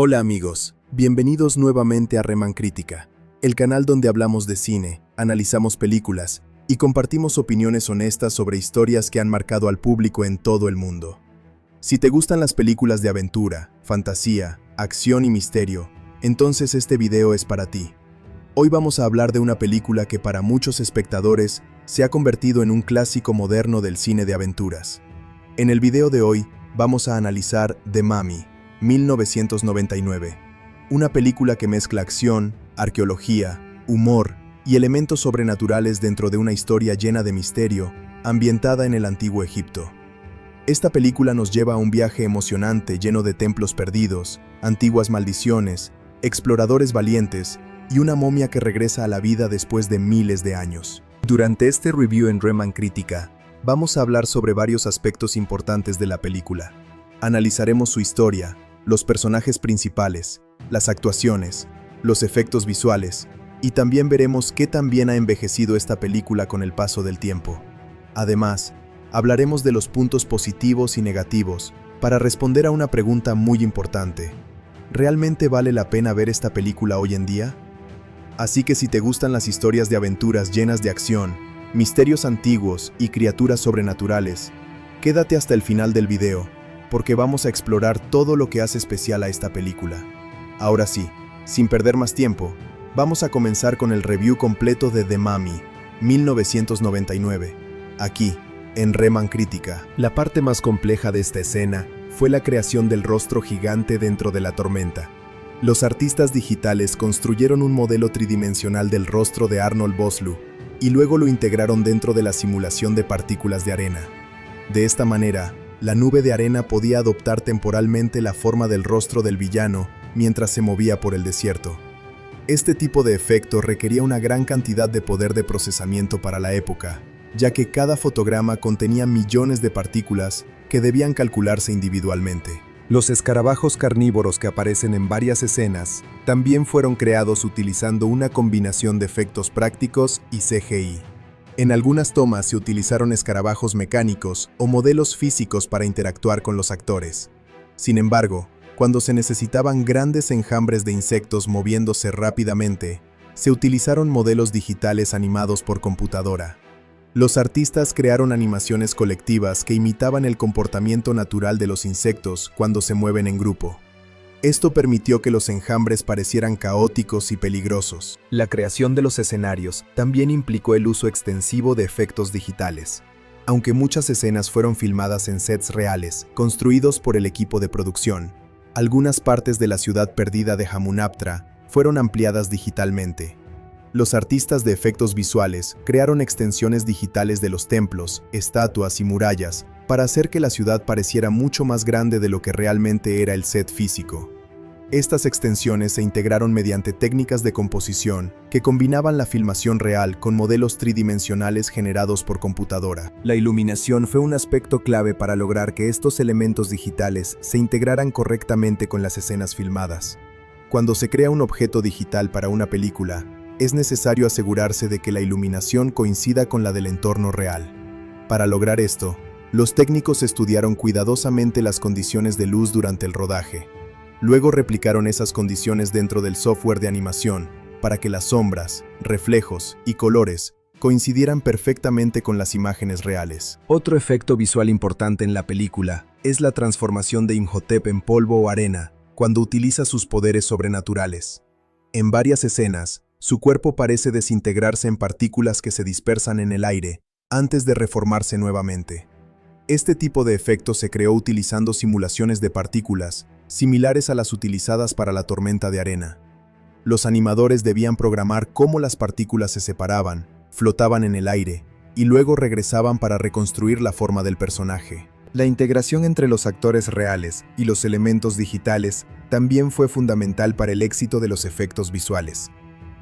Hola amigos, bienvenidos nuevamente a Reman Crítica, el canal donde hablamos de cine, analizamos películas y compartimos opiniones honestas sobre historias que han marcado al público en todo el mundo. Si te gustan las películas de aventura, fantasía, acción y misterio, entonces este video es para ti. Hoy vamos a hablar de una película que para muchos espectadores se ha convertido en un clásico moderno del cine de aventuras. En el video de hoy vamos a analizar The Mummy, 1999, una película que mezcla acción, arqueología, humor y elementos sobrenaturales dentro de una historia llena de misterio, ambientada en el antiguo Egipto. Esta película nos lleva a un viaje emocionante lleno de templos perdidos, antiguas maldiciones, exploradores valientes y una momia que regresa a la vida después de miles de años. Durante este review en Reman Crítica, vamos a hablar sobre varios aspectos importantes de la película. Analizaremos su historia, los personajes principales, las actuaciones, los efectos visuales, y también veremos qué tan bien ha envejecido esta película con el paso del tiempo. Además, hablaremos de los puntos positivos y negativos para responder a una pregunta muy importante. ¿Realmente vale la pena ver esta película hoy en día? Así que si te gustan las historias de aventuras llenas de acción, misterios antiguos y criaturas sobrenaturales, quédate hasta el final del video, porque vamos a explorar todo lo que hace especial a esta película. Ahora sí, sin perder más tiempo, vamos a comenzar con el review completo de The Mummy, 1999, aquí, en Reman Crítica. La parte más compleja de esta escena fue la creación del rostro gigante dentro de la tormenta. Los artistas digitales construyeron un modelo tridimensional del rostro de Arnold Vosloo y luego lo integraron dentro de la simulación de partículas de arena. De esta manera, la nube de arena podía adoptar temporalmente la forma del rostro del villano mientras se movía por el desierto. Este tipo de efecto requería una gran cantidad de poder de procesamiento para la época, ya que cada fotograma contenía millones de partículas que debían calcularse individualmente. Los escarabajos carnívoros que aparecen en varias escenas también fueron creados utilizando una combinación de efectos prácticos y CGI. En algunas tomas se utilizaron escarabajos mecánicos o modelos físicos para interactuar con los actores. Sin embargo, cuando se necesitaban grandes enjambres de insectos moviéndose rápidamente, se utilizaron modelos digitales animados por computadora. Los artistas crearon animaciones colectivas que imitaban el comportamiento natural de los insectos cuando se mueven en grupo. Esto permitió que los enjambres parecieran caóticos y peligrosos. La creación de los escenarios también implicó el uso extensivo de efectos digitales. Aunque muchas escenas fueron filmadas en sets reales, construidos por el equipo de producción, algunas partes de la ciudad perdida de Hamunaptra fueron ampliadas digitalmente. Los artistas de efectos visuales crearon extensiones digitales de los templos, estatuas y murallas para hacer que la ciudad pareciera mucho más grande de lo que realmente era el set físico. Estas extensiones se integraron mediante técnicas de composición que combinaban la filmación real con modelos tridimensionales generados por computadora. La iluminación fue un aspecto clave para lograr que estos elementos digitales se integraran correctamente con las escenas filmadas. Cuando se crea un objeto digital para una película, es necesario asegurarse de que la iluminación coincida con la del entorno real. Para lograr esto, los técnicos estudiaron cuidadosamente las condiciones de luz durante el rodaje. Luego replicaron esas condiciones dentro del software de animación para que las sombras, reflejos y colores coincidieran perfectamente con las imágenes reales. Otro efecto visual importante en la película es la transformación de Imhotep en polvo o arena cuando utiliza sus poderes sobrenaturales. En varias escenas, su cuerpo parece desintegrarse en partículas que se dispersan en el aire antes de reformarse nuevamente. Este tipo de efecto se creó utilizando simulaciones de partículas similares a las utilizadas para la tormenta de arena. Los animadores debían programar cómo las partículas se separaban, flotaban en el aire y luego regresaban para reconstruir la forma del personaje. La integración entre los actores reales y los elementos digitales también fue fundamental para el éxito de los efectos visuales.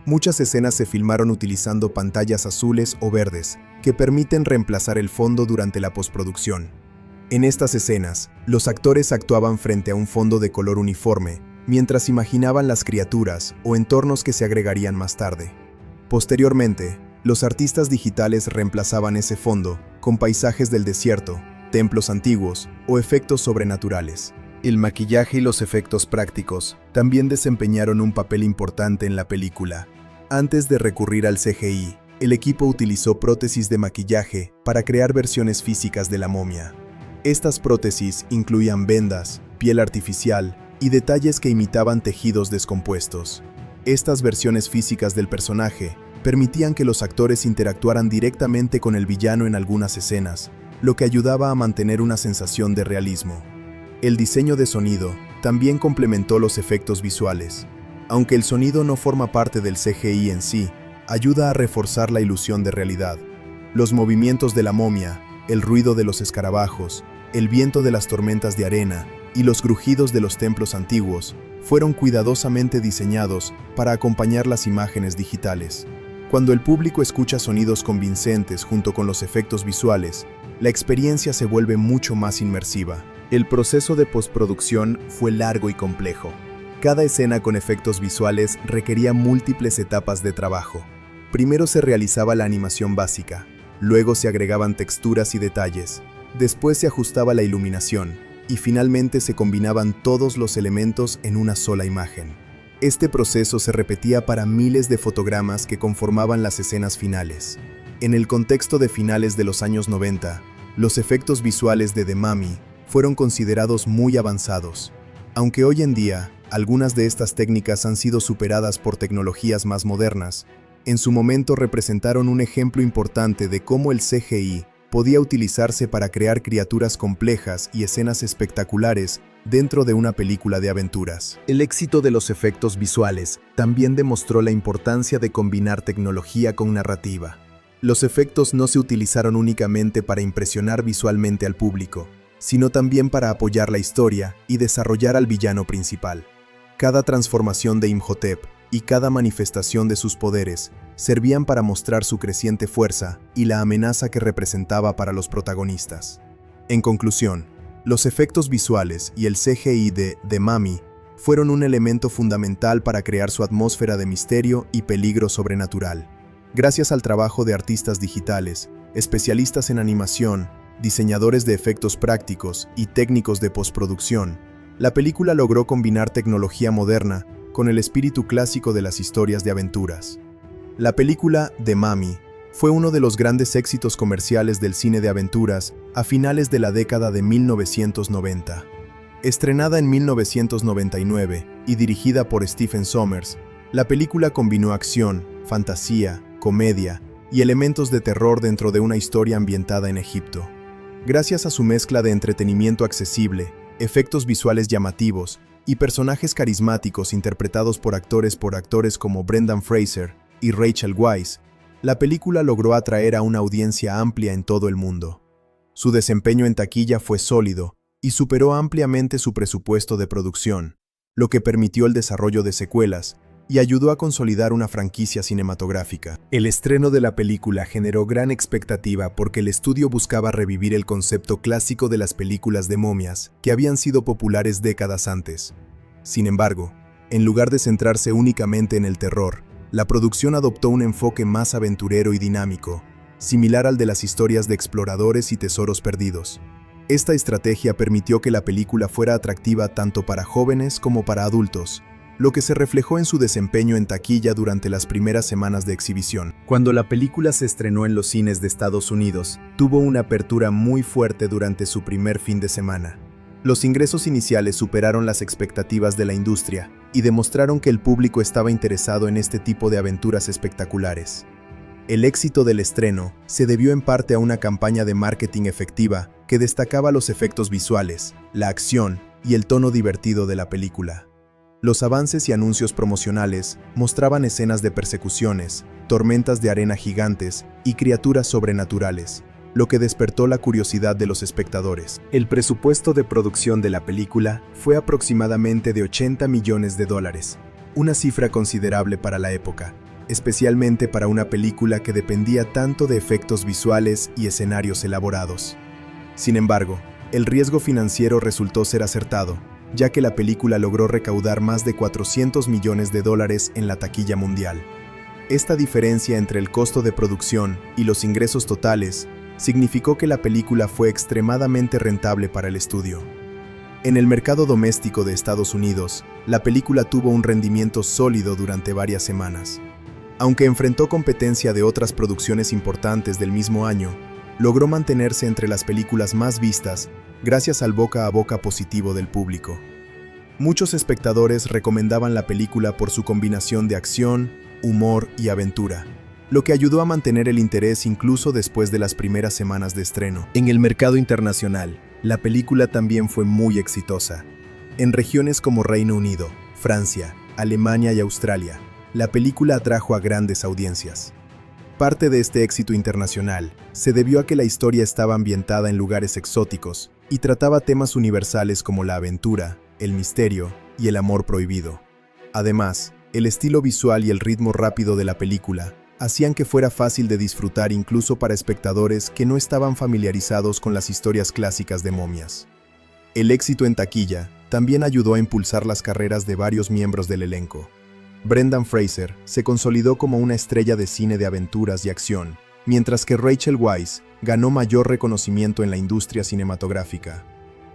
Muchas escenas se filmaron utilizando pantallas azules o verdes, que permiten reemplazar el fondo durante la postproducción. En estas escenas, los actores actuaban frente a un fondo de color uniforme, mientras imaginaban las criaturas o entornos que se agregarían más tarde. Posteriormente, los artistas digitales reemplazaban ese fondo con paisajes del desierto, templos antiguos o efectos sobrenaturales. El maquillaje y los efectos prácticos también desempeñaron un papel importante en la película. Antes de recurrir al CGI, el equipo utilizó prótesis de maquillaje para crear versiones físicas de la momia. Estas prótesis incluían vendas, piel artificial y detalles que imitaban tejidos descompuestos. Estas versiones físicas del personaje permitían que los actores interactuaran directamente con el villano en algunas escenas, lo que ayudaba a mantener una sensación de realismo. El diseño de sonido también complementó los efectos visuales. Aunque el sonido no forma parte del CGI en sí, ayuda a reforzar la ilusión de realidad. Los movimientos de la momia, el ruido de los escarabajos, el viento de las tormentas de arena y los crujidos de los templos antiguos fueron cuidadosamente diseñados para acompañar las imágenes digitales. Cuando el público escucha sonidos convincentes junto con los efectos visuales, la experiencia se vuelve mucho más inmersiva. El proceso de postproducción fue largo y complejo. Cada escena con efectos visuales requería múltiples etapas de trabajo. Primero se realizaba la animación básica, luego se agregaban texturas y detalles, después se ajustaba la iluminación y finalmente se combinaban todos los elementos en una sola imagen. Este proceso se repetía para miles de fotogramas que conformaban las escenas finales. En el contexto de finales de los años 90, los efectos visuales de The Mummy fueron considerados muy avanzados. Aunque hoy en día, algunas de estas técnicas han sido superadas por tecnologías más modernas, en su momento representaron un ejemplo importante de cómo el CGI podía utilizarse para crear criaturas complejas y escenas espectaculares dentro de una película de aventuras. El éxito de los efectos visuales también demostró la importancia de combinar tecnología con narrativa. Los efectos no se utilizaron únicamente para impresionar visualmente al público, sino también para apoyar la historia y desarrollar al villano principal. Cada transformación de Imhotep y cada manifestación de sus poderes servían para mostrar su creciente fuerza y la amenaza que representaba para los protagonistas. En conclusión, los efectos visuales y el CGI de The Mummy fueron un elemento fundamental para crear su atmósfera de misterio y peligro sobrenatural. Gracias al trabajo de artistas digitales, especialistas en animación, diseñadores de efectos prácticos y técnicos de postproducción, la película logró combinar tecnología moderna con el espíritu clásico de las historias de aventuras. La película The Mummy fue uno de los grandes éxitos comerciales del cine de aventuras a finales de la década de 1990. Estrenada en 1999 y dirigida por Stephen Sommers, la película combinó acción, fantasía, comedia y elementos de terror dentro de una historia ambientada en Egipto. Gracias a su mezcla de entretenimiento accesible, efectos visuales llamativos y personajes carismáticos interpretados por actores como Brendan Fraser y Rachel Weisz, la película logró atraer a una audiencia amplia en todo el mundo. Su desempeño en taquilla fue sólido y superó ampliamente su presupuesto de producción, lo que permitió el desarrollo de secuelas y ayudó a consolidar una franquicia cinematográfica. El estreno de la película generó gran expectativa porque el estudio buscaba revivir el concepto clásico de las películas de momias que habían sido populares décadas antes. Sin embargo, en lugar de centrarse únicamente en el terror, la producción adoptó un enfoque más aventurero y dinámico, similar al de las historias de exploradores y tesoros perdidos. Esta estrategia permitió que la película fuera atractiva tanto para jóvenes como para adultos, lo que se reflejó en su desempeño en taquilla durante las primeras semanas de exhibición. Cuando la película se estrenó en los cines de Estados Unidos, tuvo una apertura muy fuerte durante su primer fin de semana. Los ingresos iniciales superaron las expectativas de la industria y demostraron que el público estaba interesado en este tipo de aventuras espectaculares. El éxito del estreno se debió en parte a una campaña de marketing efectiva que destacaba los efectos visuales, la acción y el tono divertido de la película. Los avances y anuncios promocionales mostraban escenas de persecuciones, tormentas de arena gigantes y criaturas sobrenaturales, lo que despertó la curiosidad de los espectadores. El presupuesto de producción de la película fue aproximadamente de $80 millones, una cifra considerable para la época, especialmente para una película que dependía tanto de efectos visuales y escenarios elaborados. Sin embargo, el riesgo financiero resultó ser acertado, ya que la película logró recaudar más de $400 millones en la taquilla mundial. Esta diferencia entre el costo de producción y los ingresos totales significó que la película fue extremadamente rentable para el estudio. En el mercado doméstico de Estados Unidos, la película tuvo un rendimiento sólido durante varias semanas. Aunque enfrentó competencia de otras producciones importantes del mismo año, logró mantenerse entre las películas más vistas gracias al boca a boca positivo del público. Muchos espectadores recomendaban la película por su combinación de acción, humor y aventura, lo que ayudó a mantener el interés incluso después de las primeras semanas de estreno. En el mercado internacional, la película también fue muy exitosa. En regiones como Reino Unido, Francia, Alemania y Australia, la película atrajo a grandes audiencias. Parte de este éxito internacional se debió a que la historia estaba ambientada en lugares exóticos y trataba temas universales como la aventura, el misterio y el amor prohibido. Además, el estilo visual y el ritmo rápido de la película hacían que fuera fácil de disfrutar incluso para espectadores que no estaban familiarizados con las historias clásicas de momias. El éxito en taquilla también ayudó a impulsar las carreras de varios miembros del elenco. Brendan Fraser se consolidó como una estrella de cine de aventuras y acción, mientras que Rachel Weisz ganó mayor reconocimiento en la industria cinematográfica.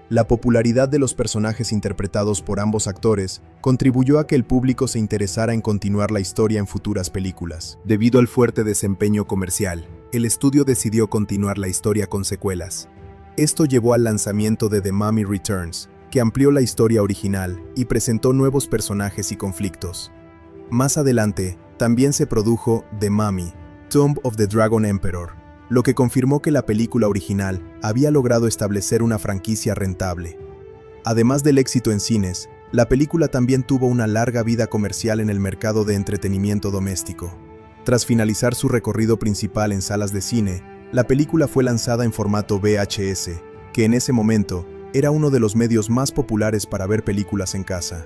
La popularidad de los personajes interpretados por ambos actores contribuyó a que el público se interesara en continuar la historia en futuras películas. Debido al fuerte desempeño comercial, el estudio decidió continuar la historia con secuelas. Esto llevó al lanzamiento de The Mummy Returns, que amplió la historia original y presentó nuevos personajes y conflictos. Más adelante, también se produjo The Mummy, Tomb of the Dragon Emperor, lo que confirmó que la película original había logrado establecer una franquicia rentable. Además del éxito en cines, la película también tuvo una larga vida comercial en el mercado de entretenimiento doméstico. Tras finalizar su recorrido principal en salas de cine, la película fue lanzada en formato VHS, que en ese momento era uno de los medios más populares para ver películas en casa.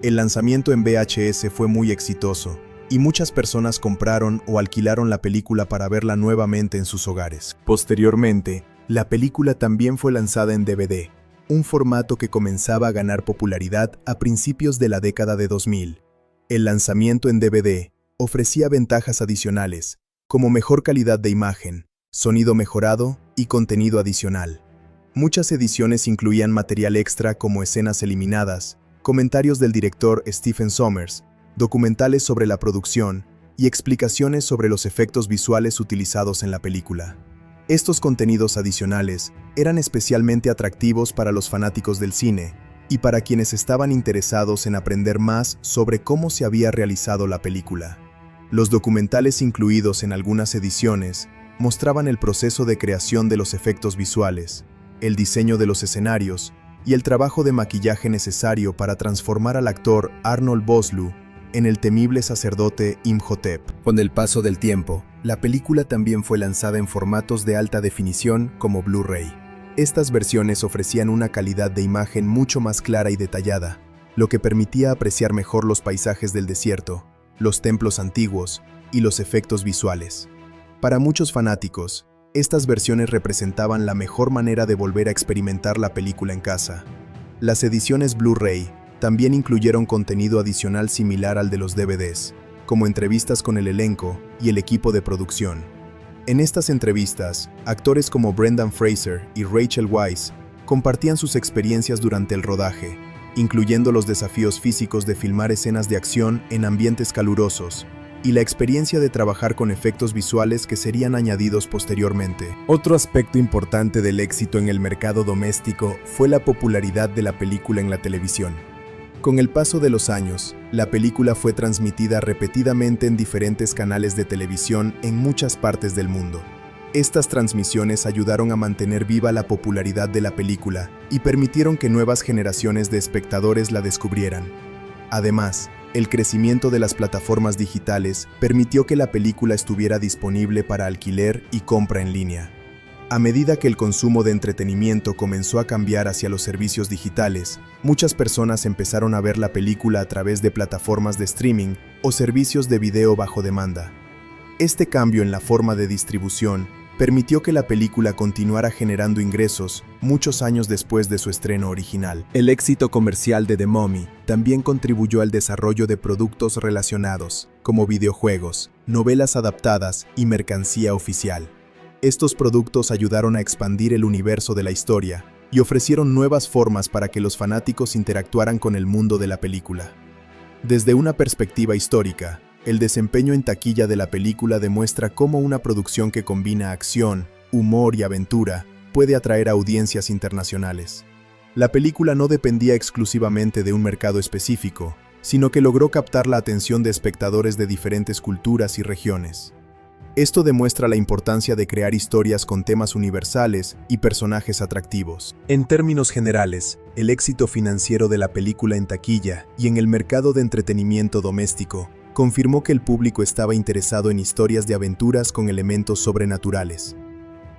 El lanzamiento en VHS fue muy exitoso, y muchas personas compraron o alquilaron la película para verla nuevamente en sus hogares. Posteriormente, la película también fue lanzada en DVD, un formato que comenzaba a ganar popularidad a principios de la década de 2000. El lanzamiento en DVD ofrecía ventajas adicionales, como mejor calidad de imagen, sonido mejorado y contenido adicional. Muchas ediciones incluían material extra como escenas eliminadas, comentarios del director Stephen Sommers, documentales sobre la producción y explicaciones sobre los efectos visuales utilizados en la película. Estos contenidos adicionales eran especialmente atractivos para los fanáticos del cine y para quienes estaban interesados en aprender más sobre cómo se había realizado la película. Los documentales incluidos en algunas ediciones mostraban el proceso de creación de los efectos visuales, el diseño de los escenarios y el trabajo de maquillaje necesario para transformar al actor Arnold Vosloo en el temible sacerdote Imhotep. Con el paso del tiempo, la película también fue lanzada en formatos de alta definición como Blu-ray. Estas versiones ofrecían una calidad de imagen mucho más clara y detallada, lo que permitía apreciar mejor los paisajes del desierto, los templos antiguos y los efectos visuales. Para muchos fanáticos, estas versiones representaban la mejor manera de volver a experimentar la película en casa. Las ediciones Blu-ray también incluyeron contenido adicional similar al de los DVDs, como entrevistas con el elenco y el equipo de producción. En estas entrevistas, actores como Brendan Fraser y Rachel Weisz compartían sus experiencias durante el rodaje, incluyendo los desafíos físicos de filmar escenas de acción en ambientes calurosos y la experiencia de trabajar con efectos visuales que serían añadidos posteriormente. Otro aspecto importante del éxito en el mercado doméstico fue la popularidad de la película en la televisión. Con el paso de los años, la película fue transmitida repetidamente en diferentes canales de televisión en muchas partes del mundo. Estas transmisiones ayudaron a mantener viva la popularidad de la película y permitieron que nuevas generaciones de espectadores la descubrieran. Además, el crecimiento de las plataformas digitales permitió que la película estuviera disponible para alquiler y compra en línea. A medida que el consumo de entretenimiento comenzó a cambiar hacia los servicios digitales, muchas personas empezaron a ver la película a través de plataformas de streaming o servicios de video bajo demanda. Este cambio en la forma de distribución permitió que la película continuara generando ingresos muchos años después de su estreno original. El éxito comercial de The Mummy también contribuyó al desarrollo de productos relacionados, como videojuegos, novelas adaptadas y mercancía oficial. Estos productos ayudaron a expandir el universo de la historia y ofrecieron nuevas formas para que los fanáticos interactuaran con el mundo de la película. Desde una perspectiva histórica, el desempeño en taquilla de la película demuestra cómo una producción que combina acción, humor y aventura puede atraer a audiencias internacionales. La película no dependía exclusivamente de un mercado específico, sino que logró captar la atención de espectadores de diferentes culturas y regiones. Esto demuestra la importancia de crear historias con temas universales y personajes atractivos. En términos generales, el éxito financiero de la película en taquilla y en el mercado de entretenimiento doméstico confirmó que el público estaba interesado en historias de aventuras con elementos sobrenaturales.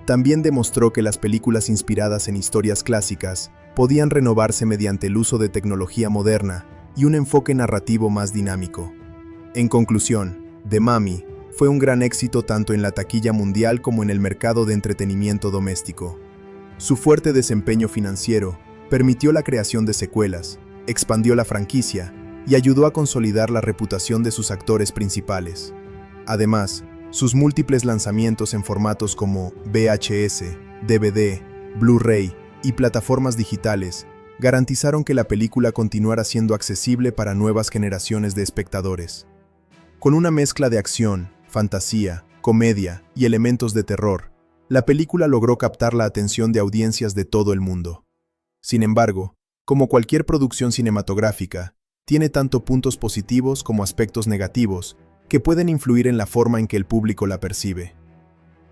También demostró que las películas inspiradas en historias clásicas podían renovarse mediante el uso de tecnología moderna y un enfoque narrativo más dinámico. En conclusión, The Mummy fue un gran éxito tanto en la taquilla mundial como en el mercado de entretenimiento doméstico. Su fuerte desempeño financiero permitió la creación de secuelas, expandió la franquicia y ayudó a consolidar la reputación de sus actores principales. Además, sus múltiples lanzamientos en formatos como VHS, DVD, Blu-ray y plataformas digitales garantizaron que la película continuara siendo accesible para nuevas generaciones de espectadores. Con una mezcla de acción, fantasía, comedia y elementos de terror, La película logró captar la atención de audiencias de todo el mundo. Sin embargo, como cualquier producción cinematográfica, tiene tanto puntos positivos como aspectos negativos que pueden influir en la forma en que el público la percibe.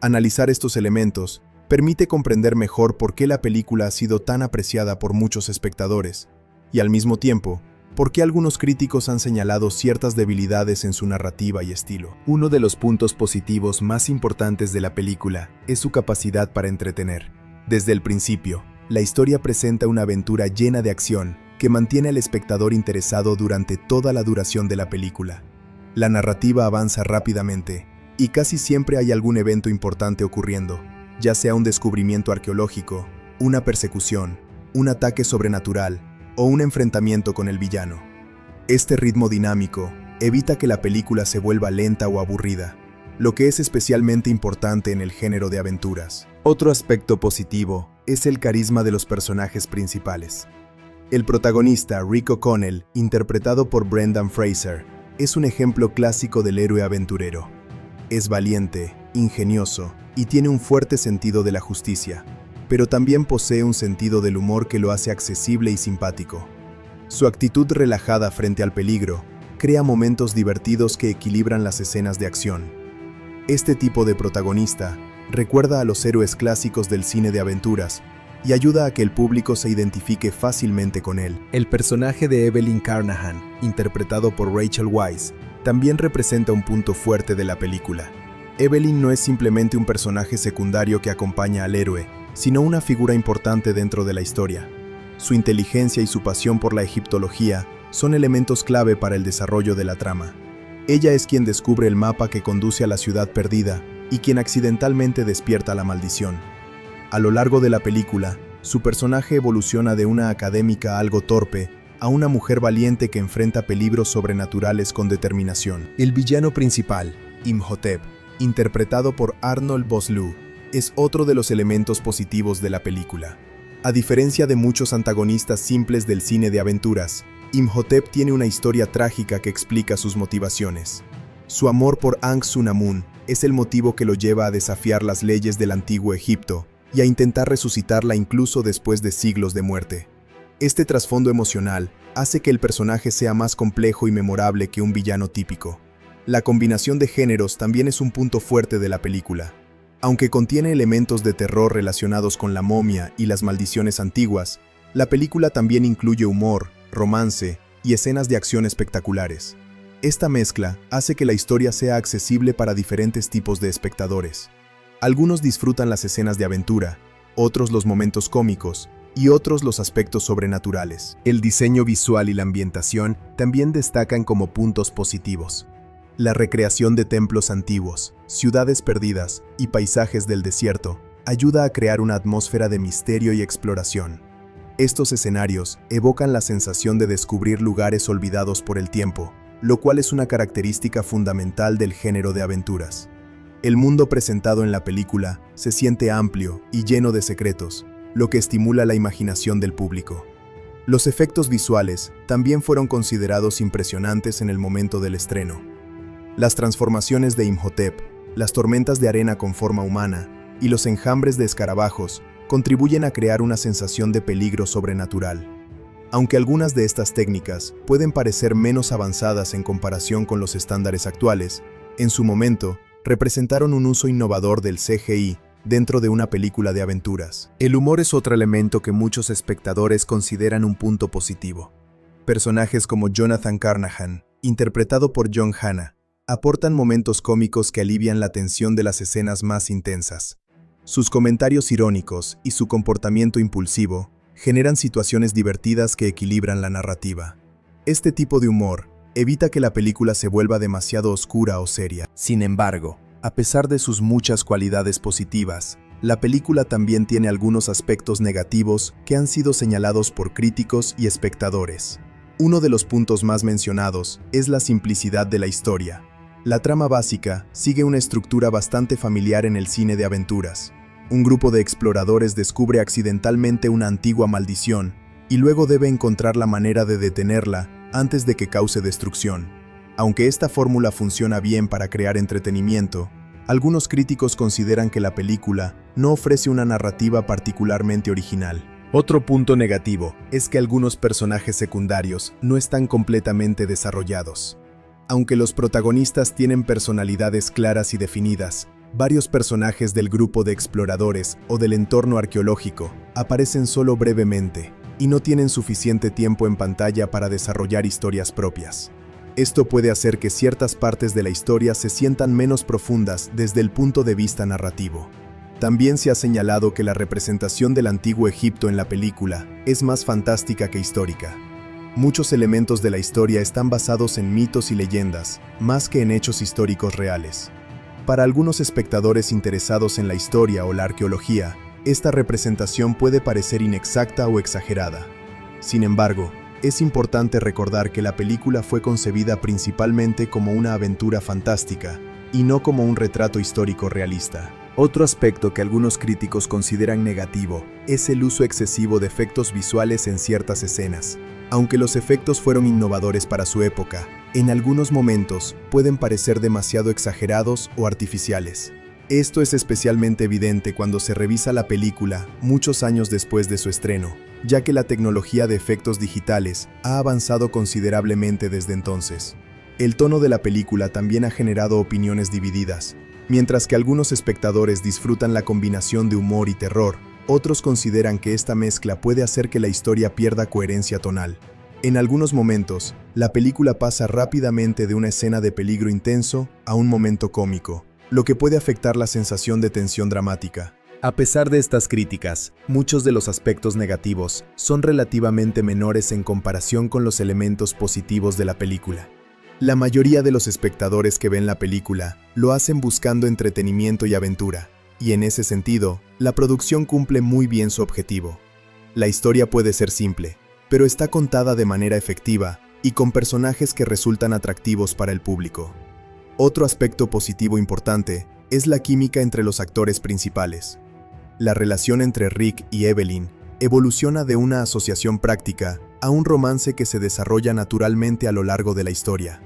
Analizar estos elementos permite comprender mejor por qué la película ha sido tan apreciada por muchos espectadores, y al mismo tiempo, por qué algunos críticos han señalado ciertas debilidades en su narrativa y estilo. Uno de los puntos positivos más importantes de la película es su capacidad para entretener. Desde el principio, la historia presenta una aventura llena de acción que mantiene al espectador interesado durante toda la duración de la película. La narrativa avanza rápidamente, y casi siempre hay algún evento importante ocurriendo, ya sea un descubrimiento arqueológico, una persecución, un ataque sobrenatural o un enfrentamiento con el villano. Este ritmo dinámico evita que la película se vuelva lenta o aburrida, lo que es especialmente importante en el género de aventuras. Otro aspecto positivo es el carisma de los personajes principales. El protagonista, Rick O'Connell, interpretado por Brendan Fraser, es un ejemplo clásico del héroe aventurero. Es valiente, ingenioso y tiene un fuerte sentido de la justicia, pero también posee un sentido del humor que lo hace accesible y simpático. Su actitud relajada frente al peligro crea momentos divertidos que equilibran las escenas de acción. Este tipo de protagonista recuerda a los héroes clásicos del cine de aventuras y ayuda a que el público se identifique fácilmente con él. El personaje de Evelyn Carnahan, interpretado por Rachel Weisz, también representa un punto fuerte de la película. Evelyn no es simplemente un personaje secundario que acompaña al héroe, sino una figura importante dentro de la historia. Su inteligencia y su pasión por la egiptología son elementos clave para el desarrollo de la trama. Ella es quien descubre el mapa que conduce a la ciudad perdida y quien accidentalmente despierta la maldición. A lo largo de la película, su personaje evoluciona de una académica algo torpe a una mujer valiente que enfrenta peligros sobrenaturales con determinación. El villano principal, Imhotep, interpretado por Arnold Vosloo, es otro de los elementos positivos de la película. A diferencia de muchos antagonistas simples del cine de aventuras, Imhotep tiene una historia trágica que explica sus motivaciones. Su amor por Ankh-Sunamun es el motivo que lo lleva a desafiar las leyes del antiguo Egipto y a intentar resucitarla incluso después de siglos de muerte. Este trasfondo emocional hace que el personaje sea más complejo y memorable que un villano típico. La combinación de géneros también es un punto fuerte de la película. Aunque contiene elementos de terror relacionados con la momia y las maldiciones antiguas, la película también incluye humor, romance y escenas de acción espectaculares. Esta mezcla hace que la historia sea accesible para diferentes tipos de espectadores. Algunos disfrutan las escenas de aventura, otros los momentos cómicos y otros los aspectos sobrenaturales. El diseño visual y la ambientación también destacan como puntos positivos. La recreación de templos antiguos, ciudades perdidas y paisajes del desierto ayuda a crear una atmósfera de misterio y exploración. Estos escenarios evocan la sensación de descubrir lugares olvidados por el tiempo, lo cual es una característica fundamental del género de aventuras. El mundo presentado en la película se siente amplio y lleno de secretos, lo que estimula la imaginación del público. Los efectos visuales también fueron considerados impresionantes en el momento del estreno. Las transformaciones de Imhotep, las tormentas de arena con forma humana y los enjambres de escarabajos contribuyen a crear una sensación de peligro sobrenatural. Aunque algunas de estas técnicas pueden parecer menos avanzadas en comparación con los estándares actuales, en su momento representaron un uso innovador del CGI dentro de una película de aventuras. El humor es otro elemento que muchos espectadores consideran un punto positivo. Personajes como Jonathan Carnahan, interpretado por John Hannah, aportan momentos cómicos que alivian la tensión de las escenas más intensas. Sus comentarios irónicos y su comportamiento impulsivo generan situaciones divertidas que equilibran la narrativa. Este tipo de humor evita que la película se vuelva demasiado oscura o seria. Sin embargo, a pesar de sus muchas cualidades positivas, la película también tiene algunos aspectos negativos que han sido señalados por críticos y espectadores. Uno de los puntos más mencionados es la simplicidad de la historia. La trama básica sigue una estructura bastante familiar en el cine de aventuras. Un grupo de exploradores descubre accidentalmente una antigua maldición y luego debe encontrar la manera de detenerla antes de que cause destrucción. Aunque esta fórmula funciona bien para crear entretenimiento, Algunos críticos consideran que la película no ofrece una narrativa particularmente original. Otro punto negativo es que algunos personajes secundarios no están completamente desarrollados. Aunque los protagonistas tienen personalidades claras y definidas, varios personajes del grupo de exploradores o del entorno arqueológico aparecen solo brevemente y no tienen suficiente tiempo en pantalla para desarrollar historias propias. Esto puede hacer que ciertas partes de la historia se sientan menos profundas desde el punto de vista narrativo. También se ha señalado que la representación del antiguo Egipto en la película es más fantástica que histórica. Muchos elementos de la historia están basados en mitos y leyendas, más que en hechos históricos reales. Para algunos espectadores interesados en la historia o la arqueología, esta representación puede parecer inexacta o exagerada. Sin embargo, es importante recordar que la película fue concebida principalmente como una aventura fantástica y no como un retrato histórico realista. Otro aspecto que algunos críticos consideran negativo es el uso excesivo de efectos visuales en ciertas escenas. Aunque los efectos fueron innovadores para su época, en algunos momentos pueden parecer demasiado exagerados o artificiales. Esto es especialmente evidente cuando se revisa la película muchos años después de su estreno, ya que la tecnología de efectos digitales ha avanzado considerablemente desde entonces. El tono de la película también ha generado opiniones divididas. Mientras que algunos espectadores disfrutan la combinación de humor y terror, otros consideran que esta mezcla puede hacer que la historia pierda coherencia tonal. En algunos momentos, la película pasa rápidamente de una escena de peligro intenso a un momento cómico, lo que puede afectar la sensación de tensión dramática. A pesar de estas críticas, muchos de los aspectos negativos son relativamente menores en comparación con los elementos positivos de la película. La mayoría de los espectadores que ven la película lo hacen buscando entretenimiento y aventura, y en ese sentido, la producción cumple muy bien su objetivo. La historia puede ser simple, pero está contada de manera efectiva y con personajes que resultan atractivos para el público. Otro aspecto positivo importante es la química entre los actores principales. La relación entre Rick y Evelyn evoluciona de una asociación práctica a un romance que se desarrolla naturalmente a lo largo de la historia.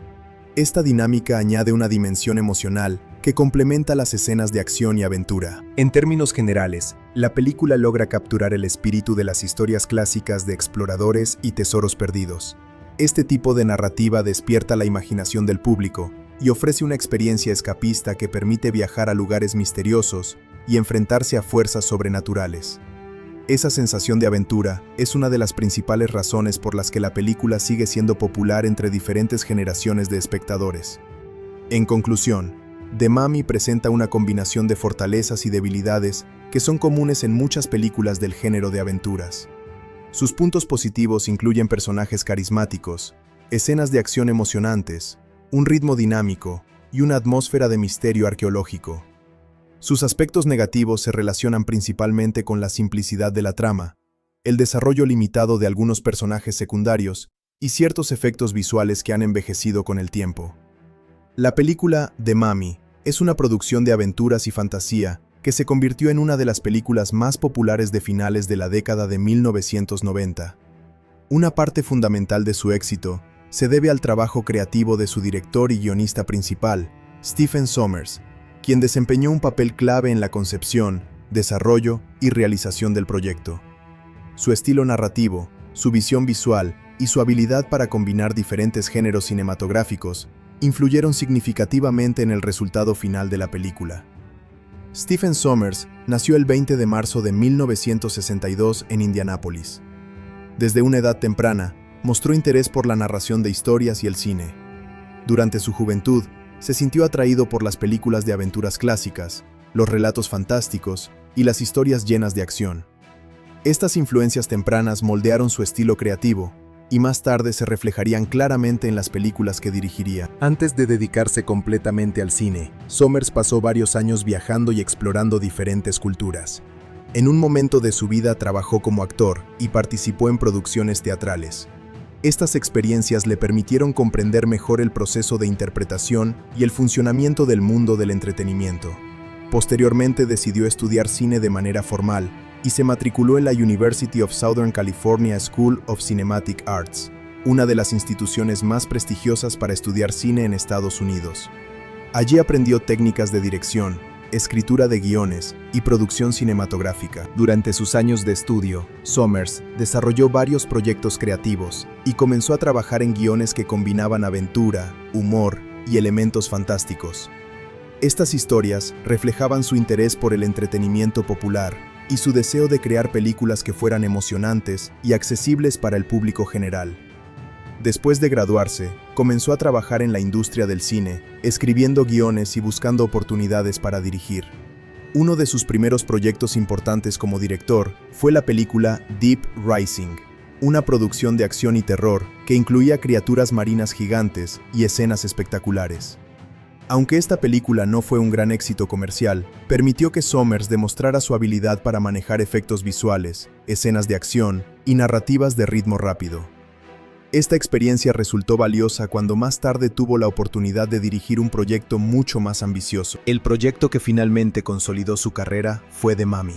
Esta dinámica añade una dimensión emocional que complementa las escenas de acción y aventura. En términos generales, la película logra capturar el espíritu de las historias clásicas de exploradores y tesoros perdidos. Este tipo de narrativa despierta la imaginación del público y ofrece una experiencia escapista que permite viajar a lugares misteriosos y enfrentarse a fuerzas sobrenaturales. Esa sensación de aventura es una de las principales razones por las que la película sigue siendo popular entre diferentes generaciones de espectadores. En conclusión, The Mummy presenta una combinación de fortalezas y debilidades que son comunes en muchas películas del género de aventuras. Sus puntos positivos incluyen personajes carismáticos, escenas de acción emocionantes, un ritmo dinámico y una atmósfera de misterio arqueológico. Sus aspectos negativos se relacionan principalmente con la simplicidad de la trama, el desarrollo limitado de algunos personajes secundarios y ciertos efectos visuales que han envejecido con el tiempo. La película The Mummy es una producción de aventuras y fantasía que se convirtió en una de las películas más populares de finales de la década de 1990. Una parte fundamental de su éxito se debe al trabajo creativo de su director y guionista principal, Stephen Sommers, quien desempeñó un papel clave en la concepción, desarrollo y realización del proyecto. Su estilo narrativo, su visión visual y su habilidad para combinar diferentes géneros cinematográficos influyeron significativamente en el resultado final de la película. Stephen Sommers nació el 20 de marzo de 1962 en Indianápolis. Desde una edad temprana, mostró interés por la narración de historias y el cine. Durante su juventud, se sintió atraído por las películas de aventuras clásicas, los relatos fantásticos y las historias llenas de acción. Estas influencias tempranas moldearon su estilo creativo y más tarde se reflejarían claramente en las películas que dirigiría. Antes de dedicarse completamente al cine, Sommers pasó varios años viajando y explorando diferentes culturas. En un momento de su vida trabajó como actor y participó en producciones teatrales. Estas experiencias le permitieron comprender mejor el proceso de interpretación y el funcionamiento del mundo del entretenimiento. Posteriormente decidió estudiar cine de manera formal y se matriculó en la University of Southern California School of Cinematic Arts, una de las instituciones más prestigiosas para estudiar cine en Estados Unidos. Allí aprendió técnicas de dirección, escritura de guiones y producción cinematográfica. Durante sus años de estudio, Sommers desarrolló varios proyectos creativos y comenzó a trabajar en guiones que combinaban aventura, humor y elementos fantásticos. Estas historias reflejaban su interés por el entretenimiento popular y su deseo de crear películas que fueran emocionantes y accesibles para el público general. Después de graduarse, comenzó a trabajar en la industria del cine, escribiendo guiones y buscando oportunidades para dirigir. Uno de sus primeros proyectos importantes como director fue la película Deep Rising, una producción de acción y terror que incluía criaturas marinas gigantes y escenas espectaculares. Aunque esta película no fue un gran éxito comercial, permitió que Sommers demostrara su habilidad para manejar efectos visuales, escenas de acción y narrativas de ritmo rápido. Esta experiencia resultó valiosa cuando más tarde tuvo la oportunidad de dirigir un proyecto mucho más ambicioso. El proyecto que finalmente consolidó su carrera fue The Mummy.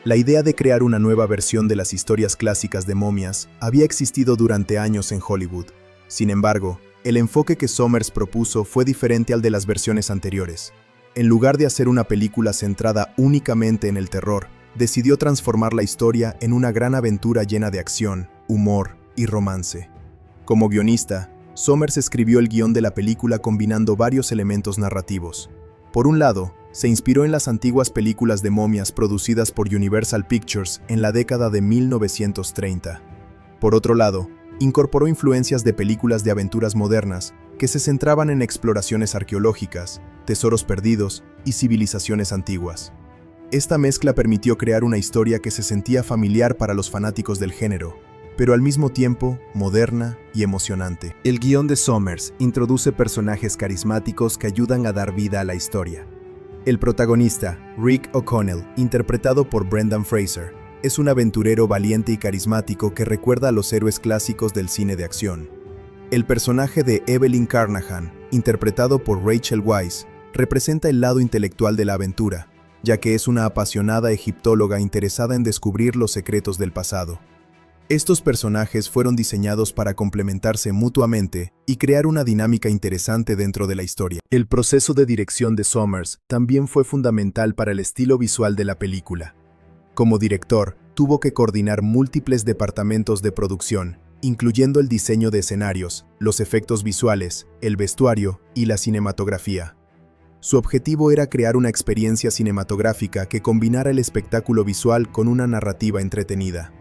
La idea de crear una nueva versión de las historias clásicas de momias había existido durante años en Hollywood. Sin embargo, el enfoque que Sommers propuso fue diferente al de las versiones anteriores. En lugar de hacer una película centrada únicamente en el terror, decidió transformar la historia en una gran aventura llena de acción, humor y romance. Como guionista, Sommers escribió el guión de la película combinando varios elementos narrativos. Por un lado, se inspiró en las antiguas películas de momias producidas por Universal Pictures en la década de 1930. Por otro lado, incorporó influencias de películas de aventuras modernas que se centraban en exploraciones arqueológicas, tesoros perdidos y civilizaciones antiguas. Esta mezcla permitió crear una historia que se sentía familiar para los fanáticos del género, pero al mismo tiempo moderna y emocionante. El guión de Sommers introduce personajes carismáticos que ayudan a dar vida a la historia. El protagonista, Rick O'Connell, interpretado por Brendan Fraser, es un aventurero valiente y carismático que recuerda a los héroes clásicos del cine de acción. El personaje de Evelyn Carnahan, interpretado por Rachel Weisz, representa el lado intelectual de la aventura, ya que es una apasionada egiptóloga interesada en descubrir los secretos del pasado. Estos personajes fueron diseñados para complementarse mutuamente y crear una dinámica interesante dentro de la historia. El proceso de dirección de Sommers también fue fundamental para el estilo visual de la película. Como director, tuvo que coordinar múltiples departamentos de producción, incluyendo el diseño de escenarios, los efectos visuales, el vestuario y la cinematografía. Su objetivo era crear una experiencia cinematográfica que combinara el espectáculo visual con una narrativa entretenida.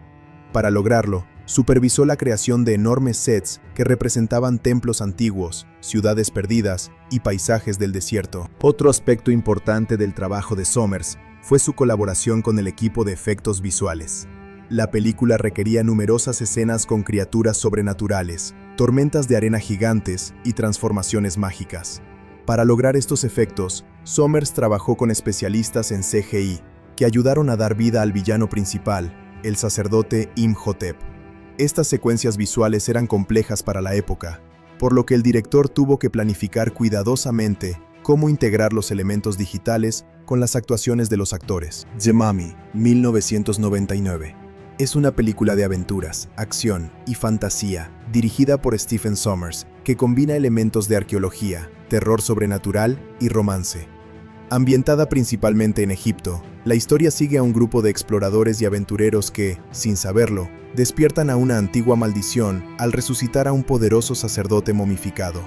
Para lograrlo, supervisó la creación de enormes sets que representaban templos antiguos, ciudades perdidas y paisajes del desierto. Otro aspecto importante del trabajo de Sommers fue su colaboración con el equipo de efectos visuales. La película requería numerosas escenas con criaturas sobrenaturales, tormentas de arena gigantes y transformaciones mágicas. Para lograr estos efectos, Sommers trabajó con especialistas en CGI, que ayudaron a dar vida al villano principal, el sacerdote Imhotep. Estas secuencias visuales eran complejas para la época, por lo que el director tuvo que planificar cuidadosamente cómo integrar los elementos digitales con las actuaciones de los actores. The Mummy, 1999. Es una película de aventuras, acción y fantasía, dirigida por Stephen Sommers, que combina elementos de arqueología, terror sobrenatural y romance. Ambientada principalmente en Egipto, la historia sigue a un grupo de exploradores y aventureros que, sin saberlo, despiertan a una antigua maldición al resucitar a un poderoso sacerdote momificado.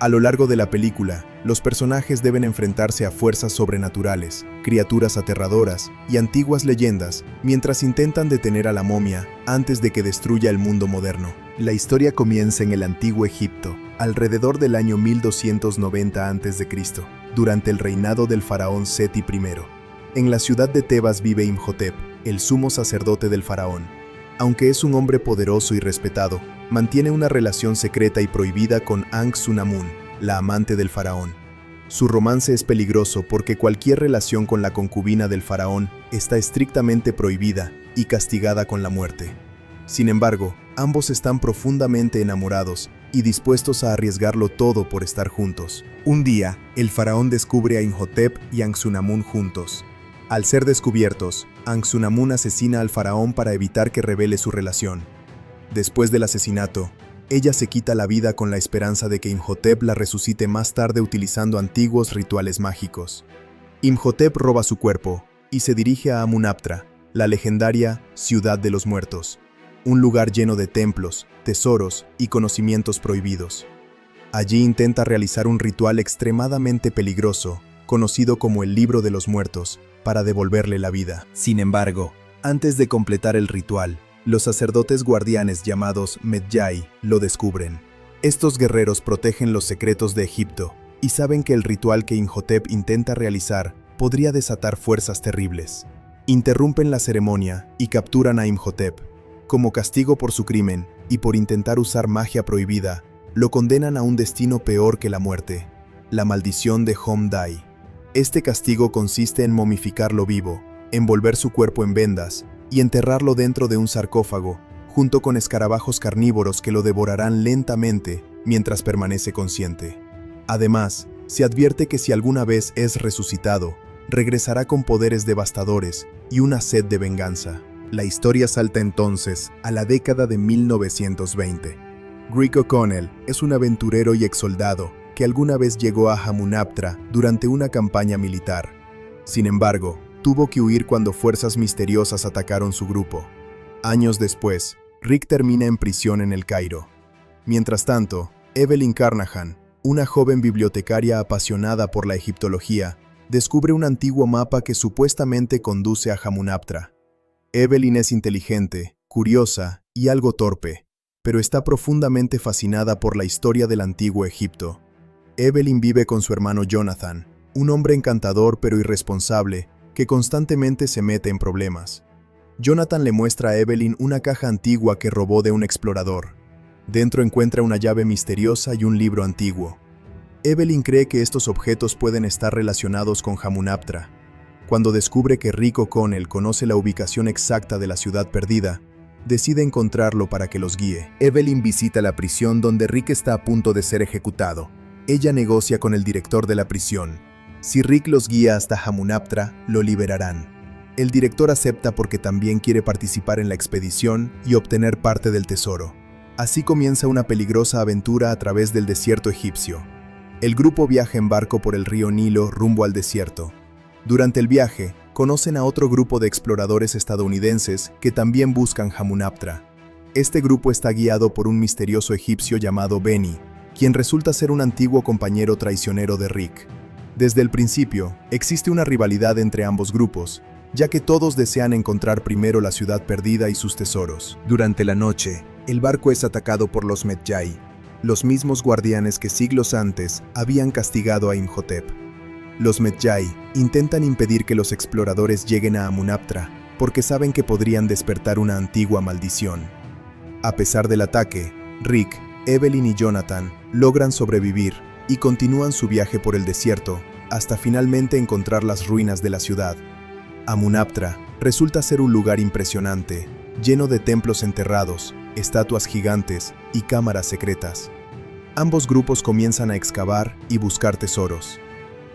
A lo largo de la película, los personajes deben enfrentarse a fuerzas sobrenaturales, criaturas aterradoras y antiguas leyendas, mientras intentan detener a la momia antes de que destruya el mundo moderno. La historia comienza en el antiguo Egipto, alrededor del año 1290 a.C., durante el reinado del faraón Seti I. En la ciudad de Tebas vive Imhotep, el sumo sacerdote del faraón. Aunque es un hombre poderoso y respetado, mantiene una relación secreta y prohibida con Ankh-Sunamun, la amante del faraón. Su romance es peligroso porque cualquier relación con la concubina del faraón está estrictamente prohibida y castigada con la muerte. Sin embargo, ambos están profundamente enamorados y dispuestos a arriesgarlo todo por estar juntos. Un día, el faraón descubre a Imhotep y Ankh-Sunamun juntos. Al ser descubiertos, Ankh-Sunamun asesina al faraón para evitar que revele su relación. Después del asesinato, Ella se quita la vida con la esperanza de que Imhotep la resucite más tarde utilizando antiguos rituales mágicos. Imhotep roba su cuerpo y se dirige a Amunaptra, la legendaria Ciudad de los Muertos, un lugar lleno de templos, tesoros y conocimientos prohibidos. Allí intenta realizar un ritual extremadamente peligroso, conocido como el Libro de los Muertos, para devolverle la vida. Sin embargo, antes de completar el ritual, los sacerdotes guardianes llamados Medjay lo descubren. Estos guerreros protegen los secretos de Egipto y saben que el ritual que Imhotep intenta realizar podría desatar fuerzas terribles. Interrumpen la ceremonia y capturan a Imhotep. Como castigo por su crimen y por intentar usar magia prohibida, lo condenan a un destino peor que la muerte, la maldición de Hom-Dai. Este castigo consiste en momificarlo vivo, envolver su cuerpo en vendas y enterrarlo dentro de un sarcófago, junto con escarabajos carnívoros que lo devorarán lentamente mientras permanece consciente. Además, se advierte que si alguna vez es resucitado, regresará con poderes devastadores y una sed de venganza. La historia salta entonces a la década de 1920. Rick O'Connell es un aventurero y exsoldado que alguna vez llegó a Hamunaptra durante una campaña militar. Sin embargo, tuvo que huir cuando fuerzas misteriosas atacaron su grupo. Años después, Rick termina en prisión en El Cairo. Mientras tanto, Evelyn Carnahan, una joven bibliotecaria apasionada por la egiptología, descubre un antiguo mapa que supuestamente conduce a Hamunaptra. Evelyn es inteligente, curiosa y algo torpe, pero está profundamente fascinada por la historia del antiguo Egipto. Evelyn vive con su hermano Jonathan, un hombre encantador pero irresponsable que constantemente se mete en problemas. Jonathan le muestra a Evelyn una caja antigua que robó de un explorador. Dentro encuentra una llave misteriosa y un libro antiguo. Evelyn cree que estos objetos pueden estar relacionados con Hamunaptra. Cuando descubre que Rick O'Connell conoce la ubicación exacta de la ciudad perdida, decide encontrarlo para que los guíe. Evelyn visita la prisión donde Rick está a punto de ser ejecutado. Ella negocia con el director de la prisión. Si Rick los guía hasta Hamunaptra, lo liberarán. El director acepta porque también quiere participar en la expedición y obtener parte del tesoro. Así comienza una peligrosa aventura a través del desierto egipcio. El grupo viaja en barco por el río Nilo rumbo al desierto. Durante el viaje, conocen a otro grupo de exploradores estadounidenses que también buscan Hamunaptra. Este grupo está guiado por un misterioso egipcio llamado Beni, quien resulta ser un antiguo compañero traicionero de Rick. Desde el principio, existe una rivalidad entre ambos grupos, ya que todos desean encontrar primero la ciudad perdida y sus tesoros. Durante la noche, el barco es atacado por los Medjay, los mismos guardianes que siglos antes habían castigado a Imhotep. Los Medjay intentan impedir que los exploradores lleguen a Amunaptra porque saben que podrían despertar una antigua maldición. A pesar del ataque, Rick, Evelyn y Jonathan logran sobrevivir y continúan su viaje por el desierto hasta finalmente encontrar las ruinas de la ciudad. Amunaptra resulta ser un lugar impresionante, lleno de templos enterrados, estatuas gigantes y cámaras secretas. Ambos grupos comienzan a excavar y buscar tesoros.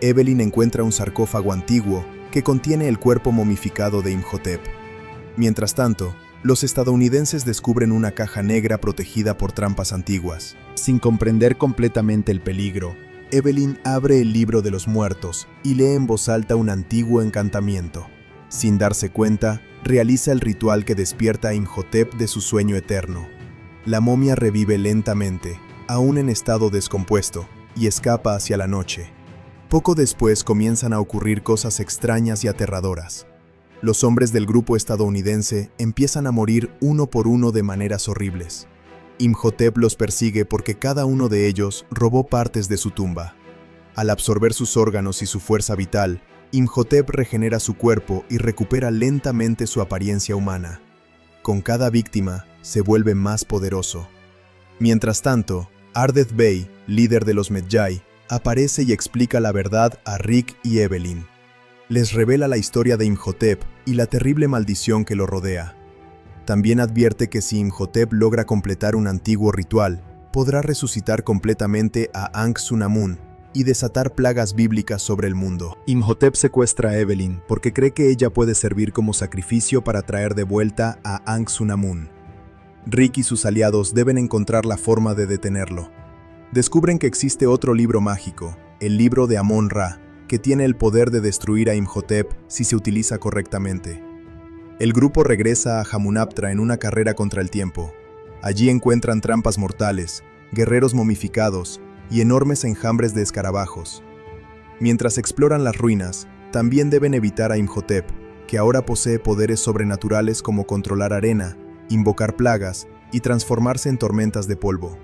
Evelyn encuentra un sarcófago antiguo que contiene el cuerpo momificado de Imhotep. Mientras tanto, los estadounidenses descubren una caja negra protegida por trampas antiguas. Sin comprender completamente el peligro, Evelyn abre el Libro de los Muertos y lee en voz alta un antiguo encantamiento. Sin darse cuenta, realiza el ritual que despierta a Imhotep de su sueño eterno. La momia revive lentamente, aún en estado descompuesto, y escapa hacia la noche. Poco después comienzan a ocurrir cosas extrañas y aterradoras. Los hombres del grupo estadounidense empiezan a morir uno por uno de maneras horribles. Imhotep los persigue porque cada uno de ellos robó partes de su tumba. Al absorber sus órganos y su fuerza vital, Imhotep regenera su cuerpo y recupera lentamente su apariencia humana. Con cada víctima, se vuelve más poderoso. Mientras tanto, Ardeth Bey, líder de los Medjay, aparece y explica la verdad a Rick y Evelyn. Les revela la historia de Imhotep y la terrible maldición que lo rodea. También advierte que si Imhotep logra completar un antiguo ritual, podrá resucitar completamente a Ankh-Sunamun y desatar plagas bíblicas sobre el mundo. Imhotep secuestra a Evelyn porque cree que ella puede servir como sacrificio para traer de vuelta a Ankh-Sunamun. Rick y sus aliados deben encontrar la forma de detenerlo. Descubren que existe otro libro mágico, el libro de Amon-Ra, que tiene el poder de destruir a Imhotep si se utiliza correctamente. El grupo regresa a Hamunaptra en una carrera contra el tiempo. Allí encuentran trampas mortales, guerreros momificados y enormes enjambres de escarabajos. Mientras exploran las ruinas, también deben evitar a Imhotep, que ahora posee poderes sobrenaturales como controlar arena, invocar plagas y transformarse en tormentas de polvo.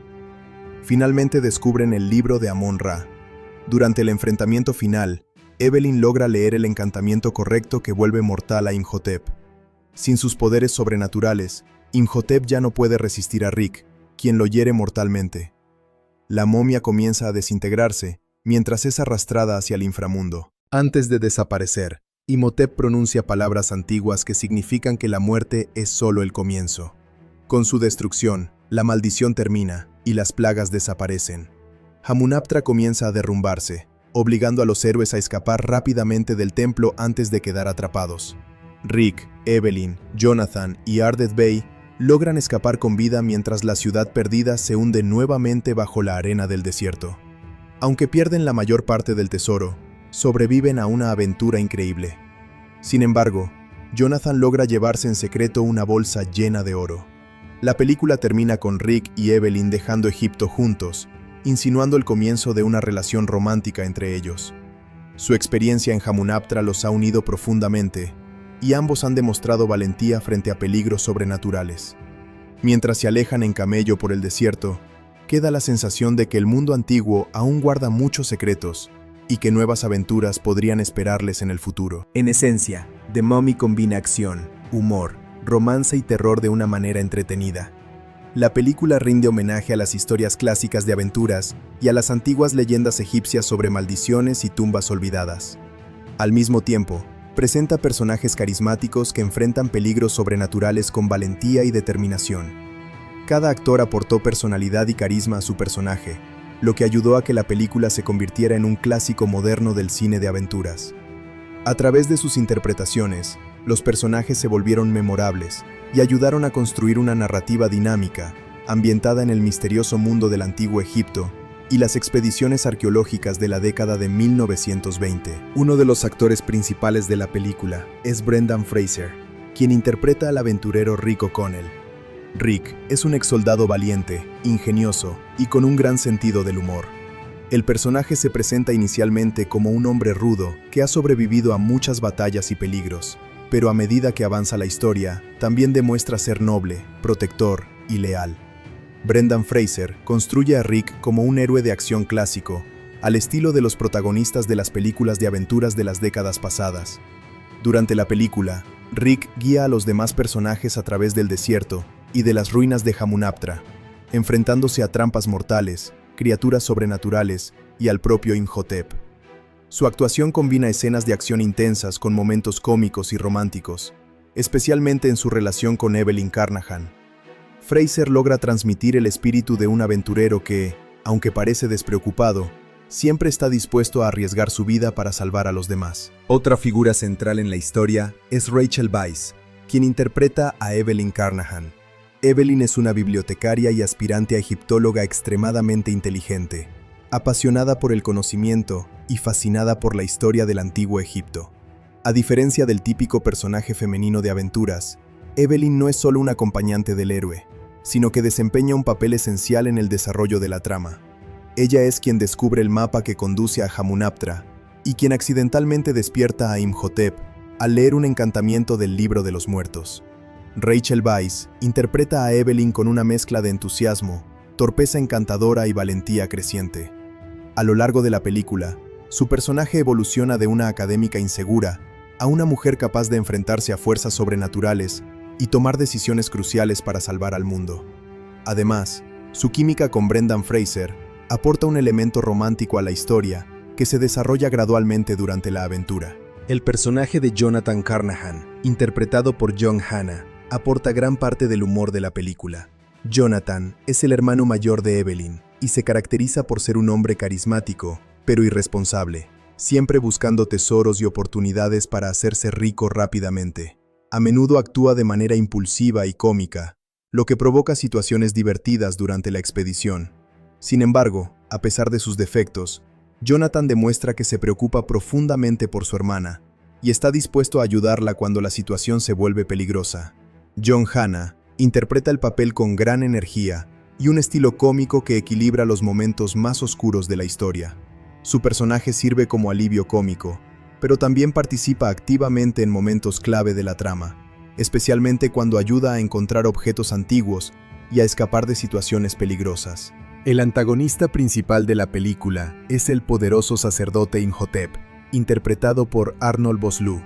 Finalmente descubren el libro de Amon-Ra. Durante el enfrentamiento final, Evelyn logra leer el encantamiento correcto que vuelve mortal a Imhotep. Sin sus poderes sobrenaturales, Imhotep ya no puede resistir a Rick, quien lo hiere mortalmente. La momia comienza a desintegrarse, mientras es arrastrada hacia el inframundo. Antes de desaparecer, Imhotep pronuncia palabras antiguas que significan que la muerte es solo el comienzo. Con su destrucción, la maldición termina y las plagas desaparecen. Hamunaptra comienza a derrumbarse, obligando a los héroes a escapar rápidamente del templo antes de quedar atrapados. Rick, Evelyn, Jonathan y Ardeth Bay logran escapar con vida mientras la ciudad perdida se hunde nuevamente bajo la arena del desierto. Aunque pierden la mayor parte del tesoro, sobreviven a una aventura increíble. Sin embargo, Jonathan logra llevarse en secreto una bolsa llena de oro. La película termina con Rick y Evelyn dejando Egipto juntos, insinuando el comienzo de una relación romántica entre ellos. Su experiencia en Hamunaptra los ha unido profundamente, y ambos han demostrado valentía frente a peligros sobrenaturales. Mientras se alejan en camello por el desierto, queda la sensación de que el mundo antiguo aún guarda muchos secretos y que nuevas aventuras podrían esperarles en el futuro. En esencia, The Mummy combina acción, humor, romance y terror de una manera entretenida. La película rinde homenaje a las historias clásicas de aventuras y a las antiguas leyendas egipcias sobre maldiciones y tumbas olvidadas. Al mismo tiempo, presenta personajes carismáticos que enfrentan peligros sobrenaturales con valentía y determinación. Cada actor aportó personalidad y carisma a su personaje, lo que ayudó a que la película se convirtiera en un clásico moderno del cine de aventuras. A través de sus interpretaciones, los personajes se volvieron memorables y ayudaron a construir una narrativa dinámica, ambientada en el misterioso mundo del antiguo Egipto y las expediciones arqueológicas de la década de 1920. Uno de los actores principales de la película es Brendan Fraser, quien interpreta al aventurero Rick O'Connell. Rick es un exsoldado valiente, ingenioso y con un gran sentido del humor. El personaje se presenta inicialmente como un hombre rudo que ha sobrevivido a muchas batallas y peligros, pero a medida que avanza la historia, también demuestra ser noble, protector y leal. Brendan Fraser construye a Rick como un héroe de acción clásico, al estilo de los protagonistas de las películas de aventuras de las décadas pasadas. Durante la película, Rick guía a los demás personajes a través del desierto y de las ruinas de Hamunaptra, enfrentándose a trampas mortales, criaturas sobrenaturales y al propio Imhotep. Su actuación combina escenas de acción intensas con momentos cómicos y románticos, especialmente en su relación con Evelyn Carnahan. Fraser logra transmitir el espíritu de un aventurero que, aunque parece despreocupado, siempre está dispuesto a arriesgar su vida para salvar a los demás. Otra figura central en la historia es Rachel Weisz, quien interpreta a Evelyn Carnahan. Evelyn es una bibliotecaria y aspirante a egiptóloga extremadamente inteligente, apasionada por el conocimiento y fascinada por la historia del antiguo Egipto. A diferencia del típico personaje femenino de aventuras, Evelyn no es solo un acompañante del héroe, sino que desempeña un papel esencial en el desarrollo de la trama. Ella es quien descubre el mapa que conduce a Hamunaptra y quien accidentalmente despierta a Imhotep al leer un encantamiento del Libro de los Muertos. Rachel Weisz interpreta a Evelyn con una mezcla de entusiasmo, torpeza encantadora y valentía creciente. A lo largo de la película, su personaje evoluciona de una académica insegura a una mujer capaz de enfrentarse a fuerzas sobrenaturales y tomar decisiones cruciales para salvar al mundo. Además, su química con Brendan Fraser aporta un elemento romántico a la historia que se desarrolla gradualmente durante la aventura. El personaje de Jonathan Carnahan, interpretado por John Hannah, aporta gran parte del humor de la película. Jonathan es el hermano mayor de Evelyn y se caracteriza por ser un hombre carismático, pero irresponsable, siempre buscando tesoros y oportunidades para hacerse rico rápidamente. A menudo actúa de manera impulsiva y cómica, lo que provoca situaciones divertidas durante la expedición. Sin embargo, a pesar de sus defectos, Jonathan demuestra que se preocupa profundamente por su hermana y está dispuesto a ayudarla cuando la situación se vuelve peligrosa. John Hannah interpreta el papel con gran energía y un estilo cómico que equilibra los momentos más oscuros de la historia. Su personaje sirve como alivio cómico, pero también participa activamente en momentos clave de la trama, especialmente cuando ayuda a encontrar objetos antiguos y a escapar de situaciones peligrosas. El antagonista principal de la película es el poderoso sacerdote Imhotep, interpretado por Arnold Vosloo.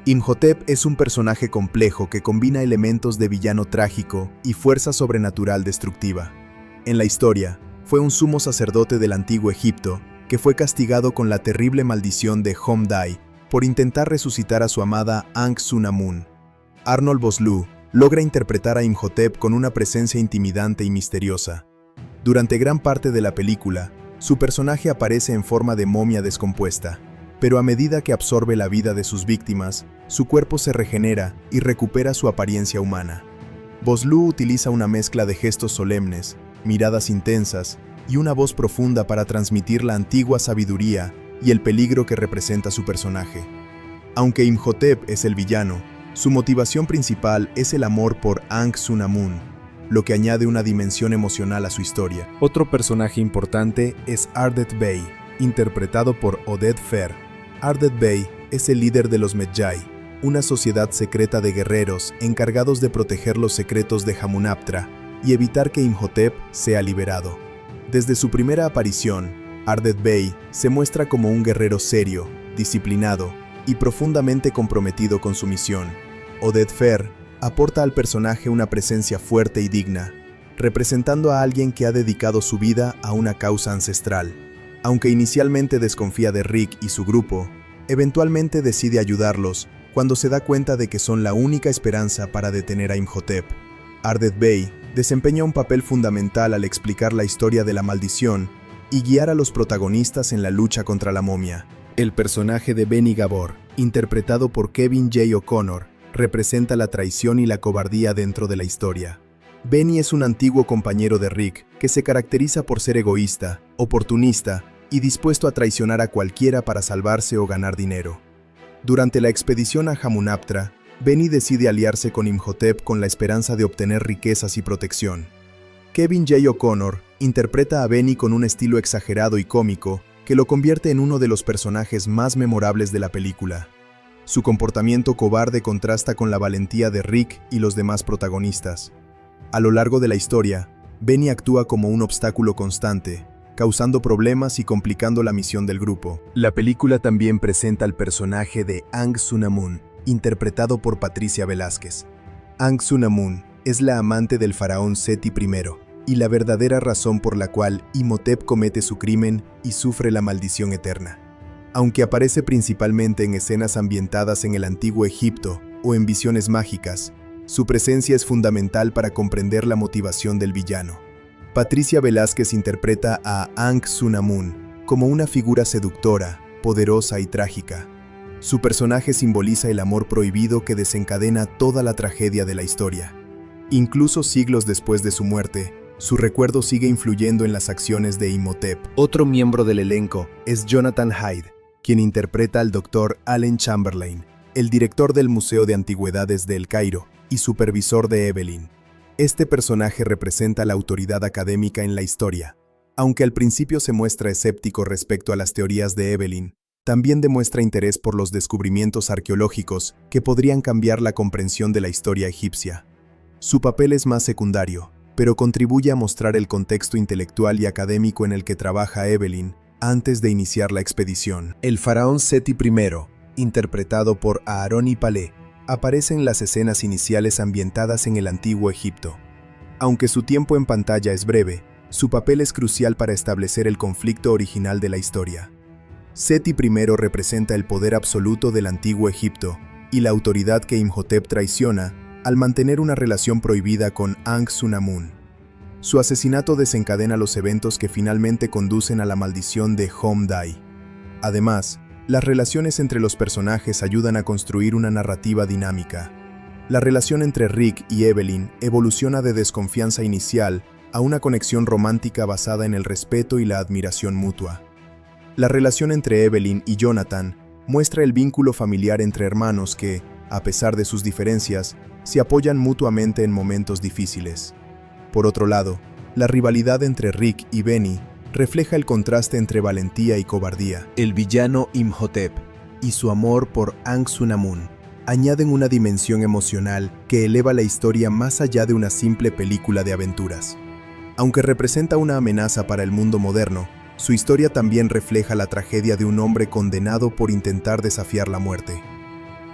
Imhotep es un personaje complejo que combina elementos de villano trágico y fuerza sobrenatural destructiva. En la historia, fue un sumo sacerdote del antiguo Egipto que fue castigado con la terrible maldición de Hom-Dai por intentar resucitar a su amada Ankh-Sunamun. Arnold Vosloo logra interpretar a Imhotep con una presencia intimidante y misteriosa. Durante gran parte de la película, su personaje aparece en forma de momia descompuesta, pero a medida que absorbe la vida de sus víctimas, su cuerpo se regenera y recupera su apariencia humana. Vosloo utiliza una mezcla de gestos solemnes, miradas intensas y una voz profunda para transmitir la antigua sabiduría y el peligro que representa su personaje. Aunque Imhotep es el villano, su motivación principal es el amor por Ankh-Sunamun, lo que añade una dimensión emocional a su historia. Otro personaje importante es Ardet Bey, interpretado por Oded Fehr. Ardet Bey es el líder de los Medjay, una sociedad secreta de guerreros encargados de proteger los secretos de Hamunaptra y evitar que Imhotep sea liberado. Desde su primera aparición, Ardet Bey se muestra como un guerrero serio, disciplinado y profundamente comprometido con su misión. Oded Fehr aporta al personaje una presencia fuerte y digna, representando a alguien que ha dedicado su vida a una causa ancestral. Aunque inicialmente desconfía de Rick y su grupo, eventualmente decide ayudarlos cuando se da cuenta de que son la única esperanza para detener a Imhotep. Ardet Bey desempeña un papel fundamental al explicar la historia de la maldición y guiar a los protagonistas en la lucha contra la momia. El personaje de Benny Gabor, interpretado por Kevin J. O'Connor, representa la traición y la cobardía dentro de la historia. Benny es un antiguo compañero de Rick que se caracteriza por ser egoísta, oportunista y dispuesto a traicionar a cualquiera para salvarse o ganar dinero. Durante la expedición a Hamunaptra, Benny decide aliarse con Imhotep con la esperanza de obtener riquezas y protección. Kevin J. O'Connor interpreta a Benny con un estilo exagerado y cómico que lo convierte en uno de los personajes más memorables de la película. Su comportamiento cobarde contrasta con la valentía de Rick y los demás protagonistas. A lo largo de la historia, Benny actúa como un obstáculo constante, causando problemas y complicando la misión del grupo. La película también presenta al personaje de Ankh-Sunamun, interpretado por Patricia Velázquez. Ankh-Sunamun es la amante del faraón Seti I y la verdadera razón por la cual Imhotep comete su crimen y sufre la maldición eterna. Aunque aparece principalmente en escenas ambientadas en el antiguo Egipto o en visiones mágicas, su presencia es fundamental para comprender la motivación del villano. Patricia Velázquez interpreta a Ankh-Sunamun como una figura seductora, poderosa y trágica. Su personaje simboliza el amor prohibido que desencadena toda la tragedia de la historia. Incluso siglos después de su muerte, su recuerdo sigue influyendo en las acciones de Imhotep. Otro miembro del elenco es Jonathan Hyde, quien interpreta al Dr. Allen Chamberlain, el director del Museo de Antigüedades de El Cairo y supervisor de Evelyn. Este personaje representa la autoridad académica en la historia. Aunque al principio se muestra escéptico respecto a las teorías de Evelyn, también demuestra interés por los descubrimientos arqueológicos que podrían cambiar la comprensión de la historia egipcia. Su papel es más secundario, pero contribuye a mostrar el contexto intelectual y académico en el que trabaja Evelyn antes de iniciar la expedición. El faraón Seti I, interpretado por Aaroni Palé, aparece en las escenas iniciales ambientadas en el antiguo Egipto. Aunque su tiempo en pantalla es breve, su papel es crucial para establecer el conflicto original de la historia. Seti I representa el poder absoluto del antiguo Egipto y la autoridad que Imhotep traiciona al mantener una relación prohibida con Ankh-Sunamun. Su asesinato desencadena los eventos que finalmente conducen a la maldición de Hom-Dai. Además, las relaciones entre los personajes ayudan a construir una narrativa dinámica. La relación entre Rick y Evelyn evoluciona de desconfianza inicial a una conexión romántica basada en el respeto y la admiración mutua. La relación entre Evelyn y Jonathan muestra el vínculo familiar entre hermanos que, a pesar de sus diferencias, se apoyan mutuamente en momentos difíciles. Por otro lado, la rivalidad entre Rick y Benny refleja el contraste entre valentía y cobardía. El villano Imhotep y su amor por Anck-su-namun añaden una dimensión emocional que eleva la historia más allá de una simple película de aventuras. Aunque representa una amenaza para el mundo moderno, su historia también refleja la tragedia de un hombre condenado por intentar desafiar la muerte.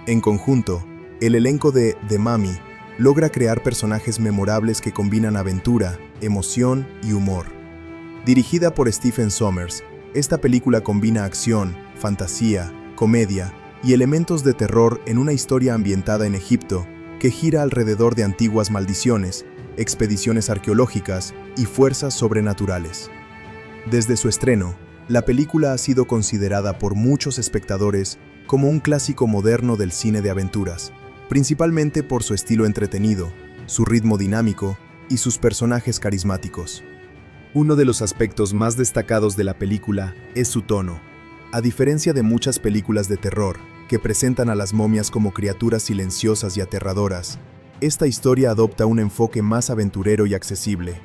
En conjunto, el elenco de The Mummy logra crear personajes memorables que combinan aventura, emoción y humor. Dirigida por Stephen Sommers, esta película combina acción, fantasía, comedia y elementos de terror en una historia ambientada en Egipto que gira alrededor de antiguas maldiciones, expediciones arqueológicas y fuerzas sobrenaturales. Desde su estreno, la película ha sido considerada por muchos espectadores como un clásico moderno del cine de aventuras, principalmente por su estilo entretenido, su ritmo dinámico y sus personajes carismáticos. Uno de los aspectos más destacados de la película es su tono. A diferencia de muchas películas de terror, que presentan a las momias como criaturas silenciosas y aterradoras, esta historia adopta un enfoque más aventurero y accesible.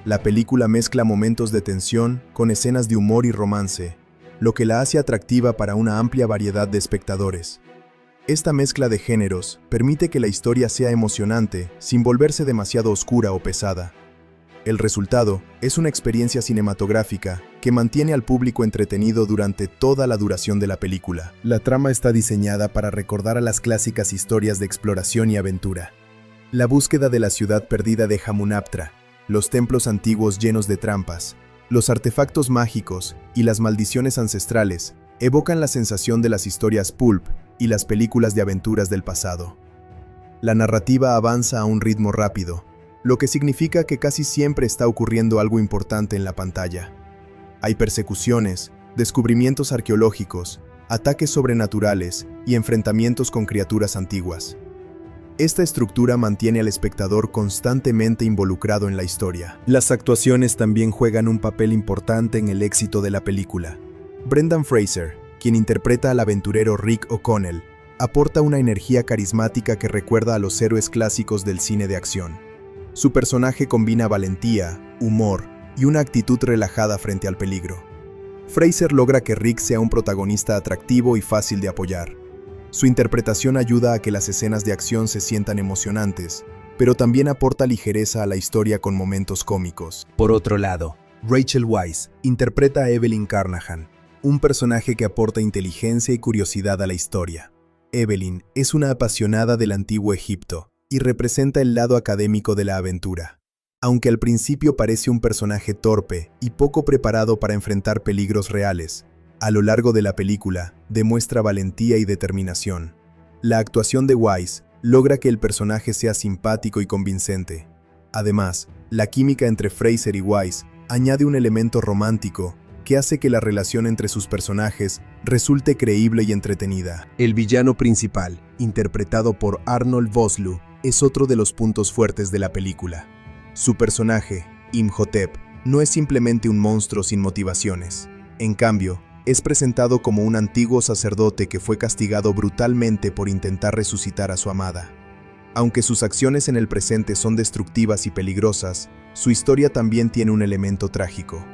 La película mezcla momentos de tensión con escenas de humor y romance, lo que la hace atractiva para una amplia variedad de espectadores. Esta mezcla de géneros permite que la historia sea emocionante sin volverse demasiado oscura o pesada. El resultado es una experiencia cinematográfica que mantiene al público entretenido durante toda la duración de la película. La trama está diseñada para recordar a las clásicas historias de exploración y aventura. La búsqueda de la ciudad perdida de Hamunaptra, los templos antiguos llenos de trampas, los artefactos mágicos y las maldiciones ancestrales evocan la sensación de las historias pulp y las películas de aventuras del pasado. La narrativa avanza a un ritmo rápido, lo que significa que casi siempre está ocurriendo algo importante en la pantalla. Hay persecuciones, descubrimientos arqueológicos, ataques sobrenaturales y enfrentamientos con criaturas antiguas. Esta estructura mantiene al espectador constantemente involucrado en la historia. Las actuaciones también juegan un papel importante en el éxito de la película. Brendan Fraser, quien interpreta al aventurero Rick O'Connell, aporta una energía carismática que recuerda a los héroes clásicos del cine de acción. Su personaje combina valentía, humor y una actitud relajada frente al peligro. Fraser logra que Rick sea un protagonista atractivo y fácil de apoyar. Su interpretación ayuda a que las escenas de acción se sientan emocionantes, pero también aporta ligereza a la historia con momentos cómicos. Por otro lado, Rachel Weisz interpreta a Evelyn Carnahan, un personaje que aporta inteligencia y curiosidad a la historia. Evelyn es una apasionada del antiguo Egipto y representa el lado académico de la aventura. Aunque al principio parece un personaje torpe y poco preparado para enfrentar peligros reales, a lo largo de la película demuestra valentía y determinación. La actuación de Weisz logra que el personaje sea simpático y convincente. Además, la química entre Fraser y Weisz añade un elemento romántico que hace que la relación entre sus personajes resulte creíble y entretenida. El villano principal, interpretado por Arnold Vosloo, es otro de los puntos fuertes de la película. Su personaje, Imhotep, no es simplemente un monstruo sin motivaciones. En cambio, es presentado como un antiguo sacerdote que fue castigado brutalmente por intentar resucitar a su amada. Aunque sus acciones en el presente son destructivas y peligrosas, su historia también tiene un elemento trágico.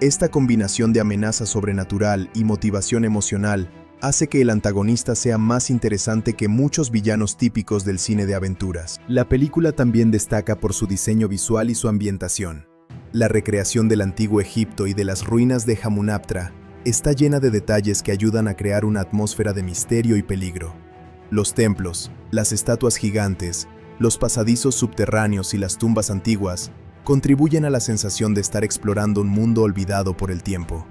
Esta combinación de amenaza sobrenatural y motivación emocional hace que el antagonista sea más interesante que muchos villanos típicos del cine de aventuras. La película también destaca por su diseño visual y su ambientación. La recreación del antiguo Egipto y de las ruinas de Hamunaptra está llena de detalles que ayudan a crear una atmósfera de misterio y peligro. Los templos, las estatuas gigantes, los pasadizos subterráneos y las tumbas antiguas contribuyen a la sensación de estar explorando un mundo olvidado por el tiempo.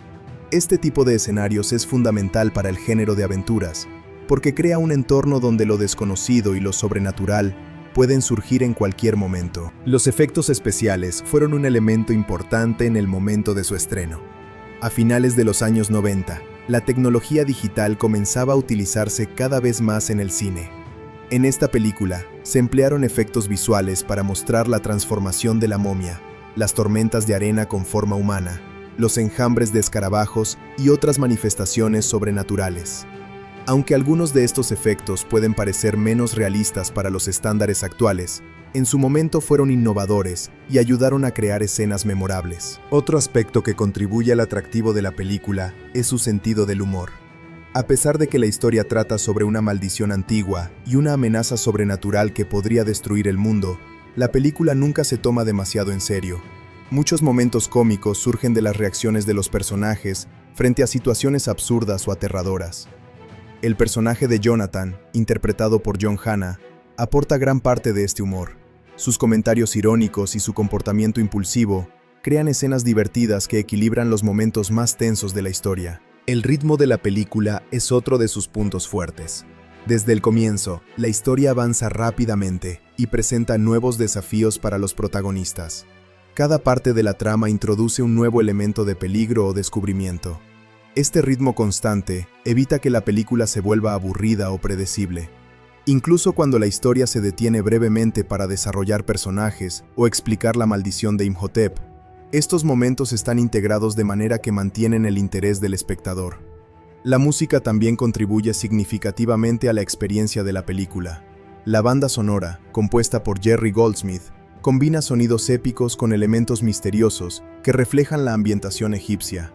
Este tipo de escenarios es fundamental para el género de aventuras, porque crea un entorno donde lo desconocido y lo sobrenatural pueden surgir en cualquier momento. Los efectos especiales fueron un elemento importante en el momento de su estreno. A finales de los años 90, la tecnología digital comenzaba a utilizarse cada vez más en el cine. En esta película, se emplearon efectos visuales para mostrar la transformación de la momia, las tormentas de arena con forma humana, los enjambres de escarabajos y otras manifestaciones sobrenaturales. Aunque algunos de estos efectos pueden parecer menos realistas para los estándares actuales, en su momento fueron innovadores y ayudaron a crear escenas memorables. Otro aspecto que contribuye al atractivo de la película es su sentido del humor. A pesar de que la historia trata sobre una maldición antigua y una amenaza sobrenatural que podría destruir el mundo, la película nunca se toma demasiado en serio. Muchos momentos cómicos surgen de las reacciones de los personajes frente a situaciones absurdas o aterradoras. El personaje de Jonathan, interpretado por John Hannah, aporta gran parte de este humor. Sus comentarios irónicos y su comportamiento impulsivo crean escenas divertidas que equilibran los momentos más tensos de la historia. El ritmo de la película es otro de sus puntos fuertes. Desde el comienzo, la historia avanza rápidamente y presenta nuevos desafíos para los protagonistas. Cada parte de la trama introduce un nuevo elemento de peligro o descubrimiento. Este ritmo constante evita que la película se vuelva aburrida o predecible. Incluso cuando la historia se detiene brevemente para desarrollar personajes o explicar la maldición de Imhotep, estos momentos están integrados de manera que mantienen el interés del espectador. La música también contribuye significativamente a la experiencia de la película. La banda sonora, compuesta por Jerry Goldsmith, combina sonidos épicos con elementos misteriosos que reflejan la ambientación egipcia.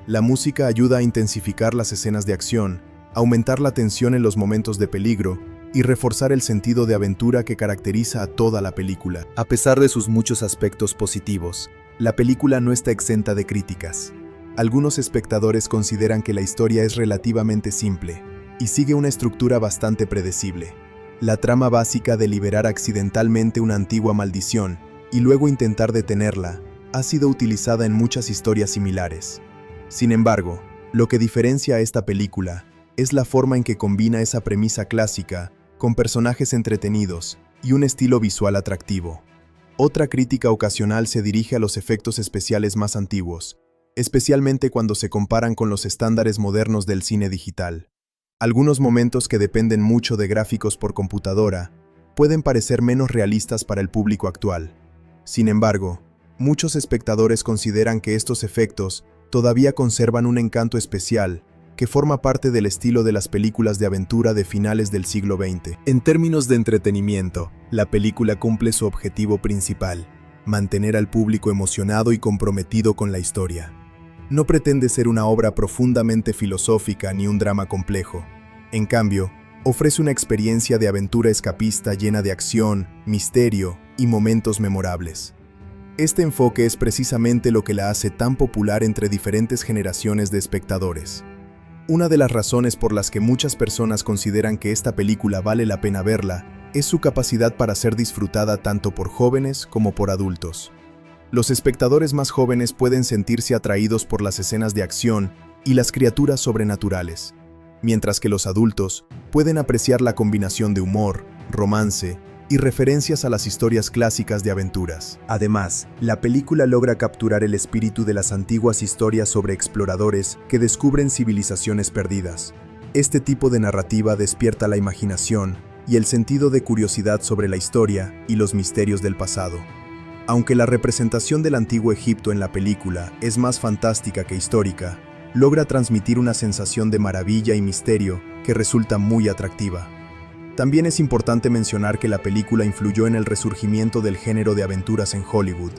La música ayuda a intensificar las escenas de acción, aumentar la tensión en los momentos de peligro y reforzar el sentido de aventura que caracteriza a toda la película. A pesar de sus muchos aspectos positivos, la película no está exenta de críticas. Algunos espectadores consideran que la historia es relativamente simple y sigue una estructura bastante predecible. La trama básica de liberar accidentalmente una antigua maldición y luego intentar detenerla ha sido utilizada en muchas historias similares. Sin embargo, lo que diferencia a esta película es la forma en que combina esa premisa clásica con personajes entretenidos y un estilo visual atractivo. Otra crítica ocasional se dirige a los efectos especiales más antiguos, especialmente cuando se comparan con los estándares modernos del cine digital. Algunos momentos que dependen mucho de gráficos por computadora pueden parecer menos realistas para el público actual. Sin embargo, muchos espectadores consideran que estos efectos todavía conservan un encanto especial que forma parte del estilo de las películas de aventura de finales del siglo XX. En términos de entretenimiento, la película cumple su objetivo principal: mantener al público emocionado y comprometido con la historia. No pretende ser una obra profundamente filosófica ni un drama complejo. En cambio, ofrece una experiencia de aventura escapista llena de acción, misterio y momentos memorables. Este enfoque es precisamente lo que la hace tan popular entre diferentes generaciones de espectadores. Una de las razones por las que muchas personas consideran que esta película vale la pena verla es su capacidad para ser disfrutada tanto por jóvenes como por adultos. Los espectadores más jóvenes pueden sentirse atraídos por las escenas de acción y las criaturas sobrenaturales, mientras que los adultos pueden apreciar la combinación de humor, romance y referencias a las historias clásicas de aventuras. Además, la película logra capturar el espíritu de las antiguas historias sobre exploradores que descubren civilizaciones perdidas. Este tipo de narrativa despierta la imaginación y el sentido de curiosidad sobre la historia y los misterios del pasado. Aunque la representación del antiguo Egipto en la película es más fantástica que histórica, logra transmitir una sensación de maravilla y misterio que resulta muy atractiva. También es importante mencionar que la película influyó en el resurgimiento del género de aventuras en Hollywood.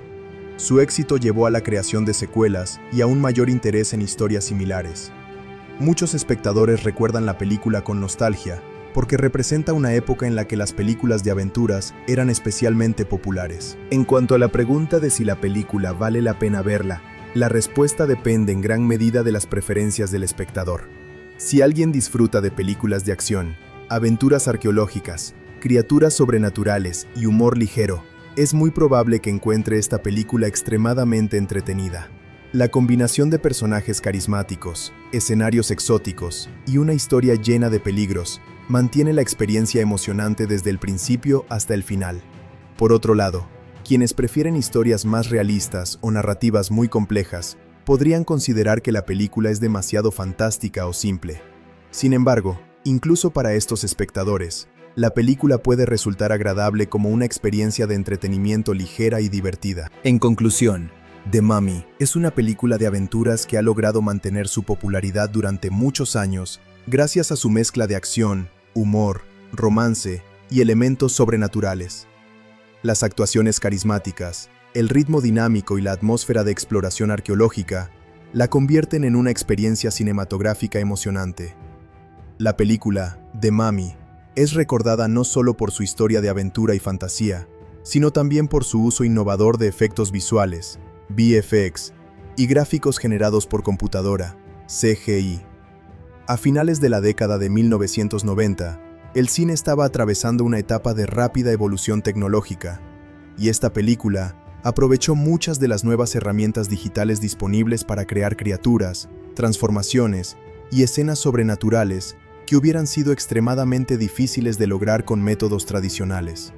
Su éxito llevó a la creación de secuelas y a un mayor interés en historias similares. Muchos espectadores recuerdan la película con nostalgia, porque representa una época en la que las películas de aventuras eran especialmente populares. En cuanto a la pregunta de si la película vale la pena verla, la respuesta depende en gran medida de las preferencias del espectador. Si alguien disfruta de películas de acción, aventuras arqueológicas, criaturas sobrenaturales y humor ligero, es muy probable que encuentre esta película extremadamente entretenida. La combinación de personajes carismáticos, escenarios exóticos y una historia llena de peligros mantiene la experiencia emocionante desde el principio hasta el final. Por otro lado, quienes prefieren historias más realistas o narrativas muy complejas podrían considerar que la película es demasiado fantástica o simple. Sin embargo, incluso para estos espectadores, la película puede resultar agradable como una experiencia de entretenimiento ligera y divertida. En conclusión, The Mummy es una película de aventuras que ha logrado mantener su popularidad durante muchos años gracias a su mezcla de acción, humor, romance y elementos sobrenaturales. Las actuaciones carismáticas, el ritmo dinámico y la atmósfera de exploración arqueológica la convierten en una experiencia cinematográfica emocionante. La película, The Mummy, es recordada no solo por su historia de aventura y fantasía, sino también por su uso innovador de efectos visuales, VFX, y gráficos generados por computadora, CGI. A finales de la década de 1990, el cine estaba atravesando una etapa de rápida evolución tecnológica, y esta película aprovechó muchas de las nuevas herramientas digitales disponibles para crear criaturas, transformaciones y escenas sobrenaturales que hubieran sido extremadamente difíciles de lograr con métodos tradicionales.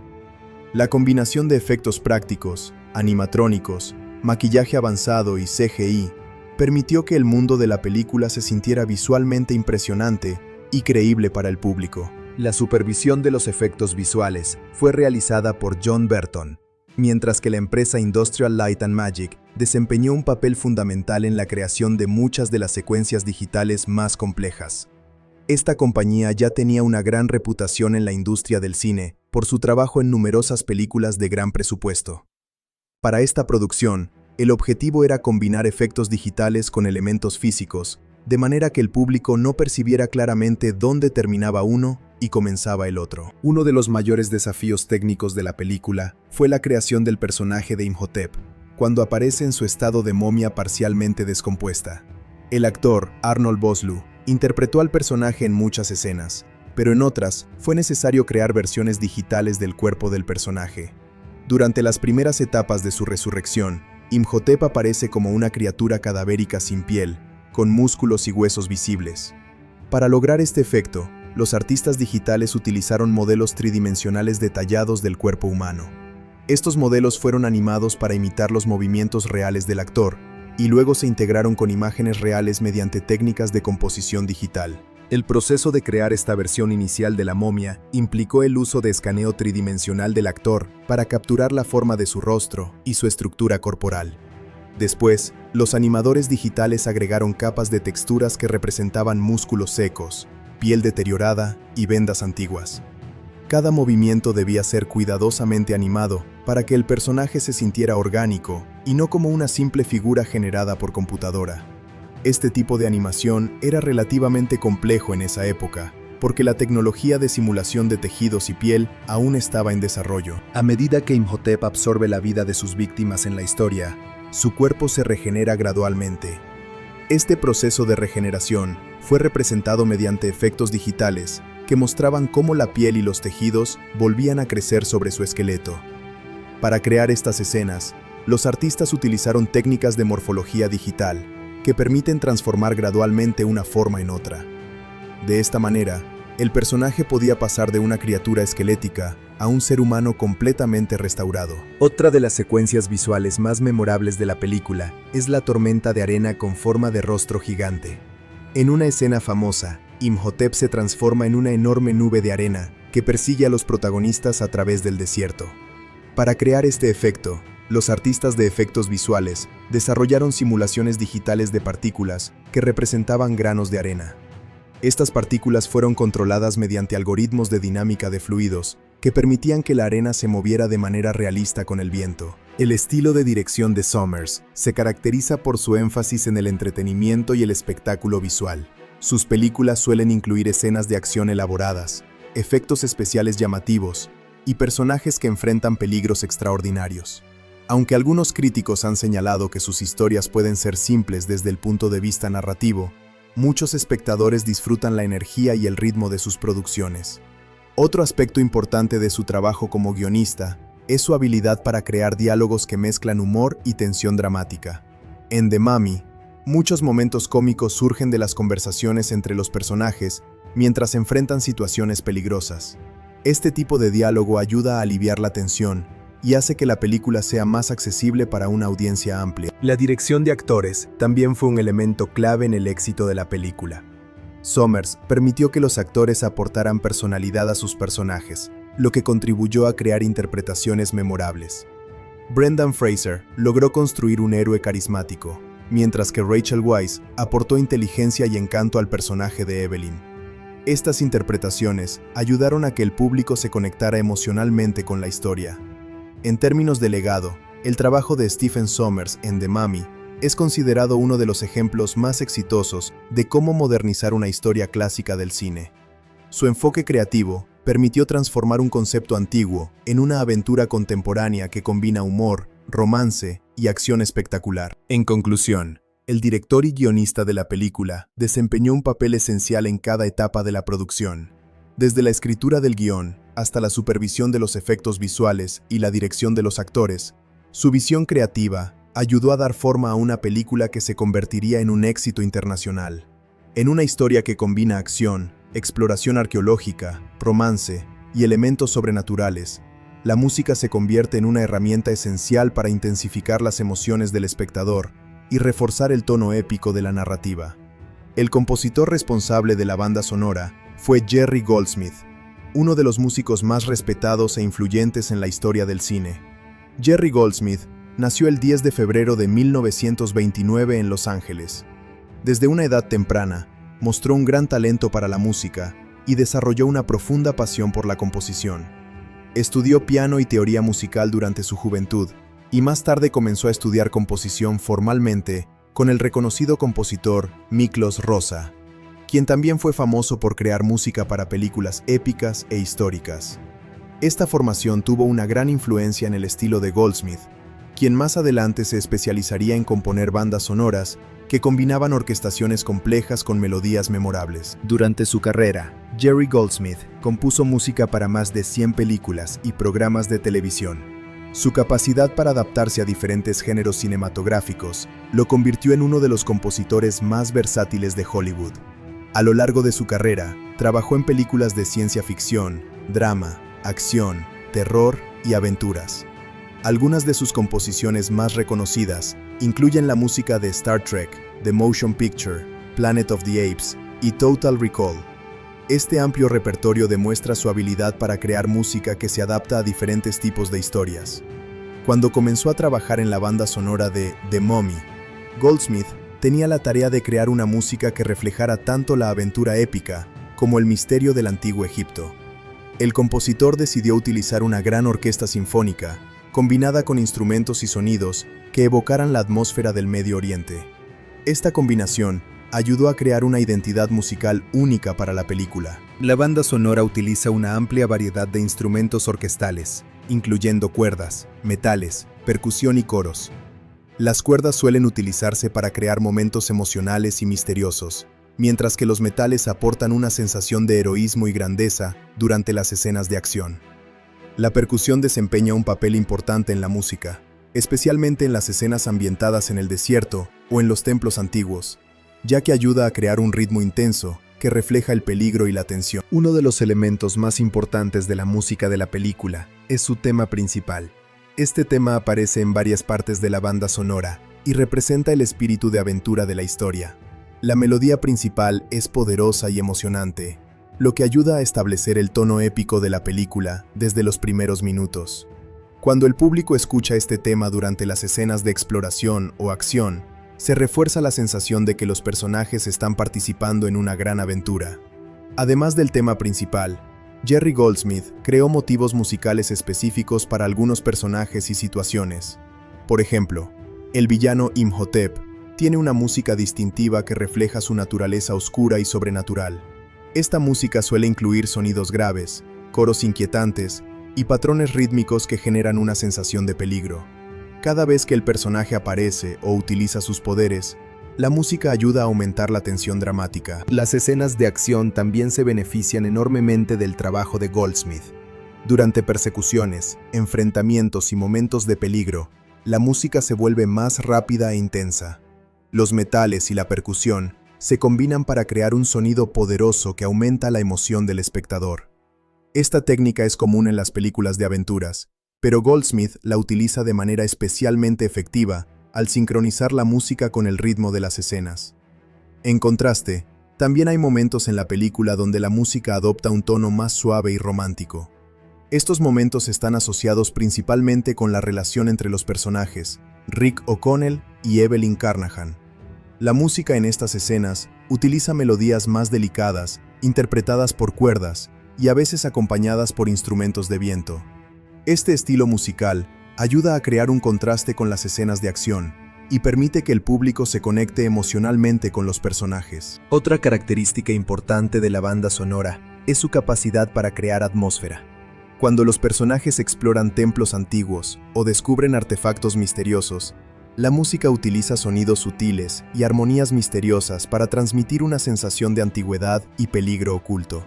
La combinación de efectos prácticos, animatrónicos, maquillaje avanzado y CGI permitió que el mundo de la película se sintiera visualmente impresionante y creíble para el público. La supervisión de los efectos visuales fue realizada por John Burton, mientras que la empresa Industrial Light and Magic desempeñó un papel fundamental en la creación de muchas de las secuencias digitales más complejas. Esta compañía ya tenía una gran reputación en la industria del cine por su trabajo en numerosas películas de gran presupuesto. Para esta producción, el objetivo era combinar efectos digitales con elementos físicos, de manera que el público no percibiera claramente dónde terminaba uno y comenzaba el otro. Uno de los mayores desafíos técnicos de la película fue la creación del personaje de Imhotep, cuando aparece en su estado de momia parcialmente descompuesta. El actor, Arnold Vosloo, interpretó al personaje en muchas escenas, pero en otras fue necesario crear versiones digitales del cuerpo del personaje. Durante las primeras etapas de su resurrección, Imhotep aparece como una criatura cadavérica sin piel, con músculos y huesos visibles. Para lograr este efecto, los artistas digitales utilizaron modelos tridimensionales detallados del cuerpo humano. Estos modelos fueron animados para imitar los movimientos reales del actor, y luego se integraron con imágenes reales mediante técnicas de composición digital. El proceso de crear esta versión inicial de la momia implicó el uso de escaneo tridimensional del actor para capturar la forma de su rostro y su estructura corporal. Después, los animadores digitales agregaron capas de texturas que representaban músculos secos, piel deteriorada y vendas antiguas. Cada movimiento debía ser cuidadosamente animado para que el personaje se sintiera orgánico y no como una simple figura generada por computadora. Este tipo de animación era relativamente complejo en esa época, porque la tecnología de simulación de tejidos y piel aún estaba en desarrollo. A medida que Imhotep absorbe la vida de sus víctimas en la historia, su cuerpo se regenera gradualmente. Este proceso de regeneración fue representado mediante efectos digitales que mostraban cómo la piel y los tejidos volvían a crecer sobre su esqueleto. Para crear estas escenas, los artistas utilizaron técnicas de morfología digital que permiten transformar gradualmente una forma en otra. De esta manera, el personaje podía pasar de una criatura esquelética a un ser humano completamente restaurado. Otra de las secuencias visuales más memorables de la película es la tormenta de arena con forma de rostro gigante. En una escena famosa, Imhotep se transforma en una enorme nube de arena que persigue a los protagonistas a través del desierto. Para crear este efecto, los artistas de efectos visuales desarrollaron simulaciones digitales de partículas que representaban granos de arena. Estas partículas fueron controladas mediante algoritmos de dinámica de fluidos que permitían que la arena se moviera de manera realista con el viento. El estilo de dirección de Sommers se caracteriza por su énfasis en el entretenimiento y el espectáculo visual. Sus películas suelen incluir escenas de acción elaboradas, efectos especiales llamativos y personajes que enfrentan peligros extraordinarios. Aunque algunos críticos han señalado que sus historias pueden ser simples desde el punto de vista narrativo, muchos espectadores disfrutan la energía y el ritmo de sus producciones. Otro aspecto importante de su trabajo como guionista es su habilidad para crear diálogos que mezclan humor y tensión dramática. En The Mummy, muchos momentos cómicos surgen de las conversaciones entre los personajes mientras enfrentan situaciones peligrosas. Este tipo de diálogo ayuda a aliviar la tensión y hace que la película sea más accesible para una audiencia amplia. La dirección de actores también fue un elemento clave en el éxito de la película. Sommers permitió que los actores aportaran personalidad a sus personajes, lo que contribuyó a crear interpretaciones memorables. Brendan Fraser logró construir un héroe carismático, mientras que Rachel Weisz aportó inteligencia y encanto al personaje de Evelyn. Estas interpretaciones ayudaron a que el público se conectara emocionalmente con la historia. En términos de legado, el trabajo de Stephen Sommers en The Mummy es considerado uno de los ejemplos más exitosos de cómo modernizar una historia clásica del cine. Su enfoque creativo permitió transformar un concepto antiguo en una aventura contemporánea que combina humor, romance y acción espectacular. En conclusión, el director y guionista de la película desempeñó un papel esencial en cada etapa de la producción. Desde la escritura del guión hasta la supervisión de los efectos visuales y la dirección de los actores, su visión creativa ayudó a dar forma a una película que se convertiría en un éxito internacional. En una historia que combina acción, exploración arqueológica, romance y elementos sobrenaturales, la música se convierte en una herramienta esencial para intensificar las emociones del espectador y reforzar el tono épico de la narrativa. El compositor responsable de la banda sonora fue Jerry Goldsmith, uno de los músicos más respetados e influyentes en la historia del cine. Jerry Goldsmith nació el 10 de febrero de 1929 en Los Ángeles. Desde una edad temprana, mostró un gran talento para la música y desarrolló una profunda pasión por la composición. Estudió piano y teoría musical durante su juventud, y más tarde comenzó a estudiar composición formalmente con el reconocido compositor Miklos Rozsa, quien también fue famoso por crear música para películas épicas e históricas. Esta formación tuvo una gran influencia en el estilo de Goldsmith, quien más adelante se especializaría en componer bandas sonoras que combinaban orquestaciones complejas con melodías memorables. Durante su carrera, Jerry Goldsmith compuso música para más de 100 películas y programas de televisión. Su capacidad para adaptarse a diferentes géneros cinematográficos lo convirtió en uno de los compositores más versátiles de Hollywood. A lo largo de su carrera, trabajó en películas de ciencia ficción, drama, acción, terror y aventuras. Algunas de sus composiciones más reconocidas incluyen la música de Star Trek, The Motion Picture, Planet of the Apes y Total Recall. Este amplio repertorio demuestra su habilidad para crear música que se adapta a diferentes tipos de historias. Cuando comenzó a trabajar en la banda sonora de The Mummy, Goldsmith tenía la tarea de crear una música que reflejara tanto la aventura épica como el misterio del antiguo Egipto. El compositor decidió utilizar una gran orquesta sinfónica, combinada con instrumentos y sonidos que evocaran la atmósfera del Medio Oriente. Esta combinación ayudó a crear una identidad musical única para la película. La banda sonora utiliza una amplia variedad de instrumentos orquestales, incluyendo cuerdas, metales, percusión y coros. Las cuerdas suelen utilizarse para crear momentos emocionales y misteriosos, mientras que los metales aportan una sensación de heroísmo y grandeza durante las escenas de acción. La percusión desempeña un papel importante en la música, especialmente en las escenas ambientadas en el desierto o en los templos antiguos, ya que ayuda a crear un ritmo intenso que refleja el peligro y la tensión. Uno de los elementos más importantes de la música de la película es su tema principal. Este tema aparece en varias partes de la banda sonora y representa el espíritu de aventura de la historia. La melodía principal es poderosa y emocionante, lo que ayuda a establecer el tono épico de la película desde los primeros minutos. Cuando el público escucha este tema durante las escenas de exploración o acción, se refuerza la sensación de que los personajes están participando en una gran aventura. Además del tema principal, Jerry Goldsmith creó motivos musicales específicos para algunos personajes y situaciones. Por ejemplo, el villano Imhotep tiene una música distintiva que refleja su naturaleza oscura y sobrenatural. Esta música suele incluir sonidos graves, coros inquietantes y patrones rítmicos que generan una sensación de peligro. Cada vez que el personaje aparece o utiliza sus poderes, la música ayuda a aumentar la tensión dramática. Las escenas de acción también se benefician enormemente del trabajo de Goldsmith. Durante persecuciones, enfrentamientos y momentos de peligro, la música se vuelve más rápida e intensa. Los metales y la percusión se combinan para crear un sonido poderoso que aumenta la emoción del espectador. Esta técnica es común en las películas de aventuras, pero Goldsmith la utiliza de manera especialmente efectiva al sincronizar la música con el ritmo de las escenas. En contraste, También hay momentos en la película donde la música adopta un tono más suave y romántico. Estos momentos están asociados principalmente con la relación entre los personajes, Rick O'Connell y Evelyn Carnahan. La música en estas escenas utiliza melodías más delicadas, interpretadas por cuerdas y a veces acompañadas por instrumentos de viento. Este estilo musical ayuda a crear un contraste con las escenas de acción y permite que el público se conecte emocionalmente con los personajes. Otra característica importante de la banda sonora es su capacidad para crear atmósfera. Cuando los personajes exploran templos antiguos o descubren artefactos misteriosos, la música utiliza sonidos sutiles y armonías misteriosas para transmitir una sensación de antigüedad y peligro oculto.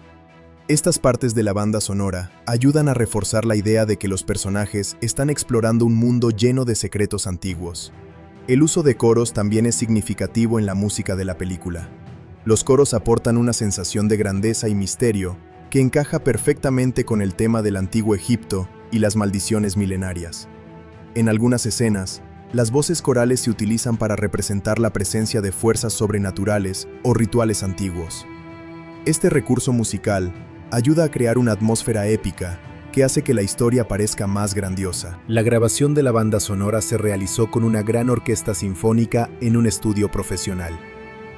Estas partes de la banda sonora ayudan a reforzar la idea de que los personajes están explorando un mundo lleno de secretos antiguos. El uso de coros también es significativo en la música de la película. Los coros aportan una sensación de grandeza y misterio que encaja perfectamente con el tema del antiguo Egipto y las maldiciones milenarias. En algunas escenas, las voces corales se utilizan para representar la presencia de fuerzas sobrenaturales o rituales antiguos. Este recurso musical ayuda a crear una atmósfera épica que hace que la historia parezca más grandiosa. La grabación de la banda sonora se realizó con una gran orquesta sinfónica en un estudio profesional.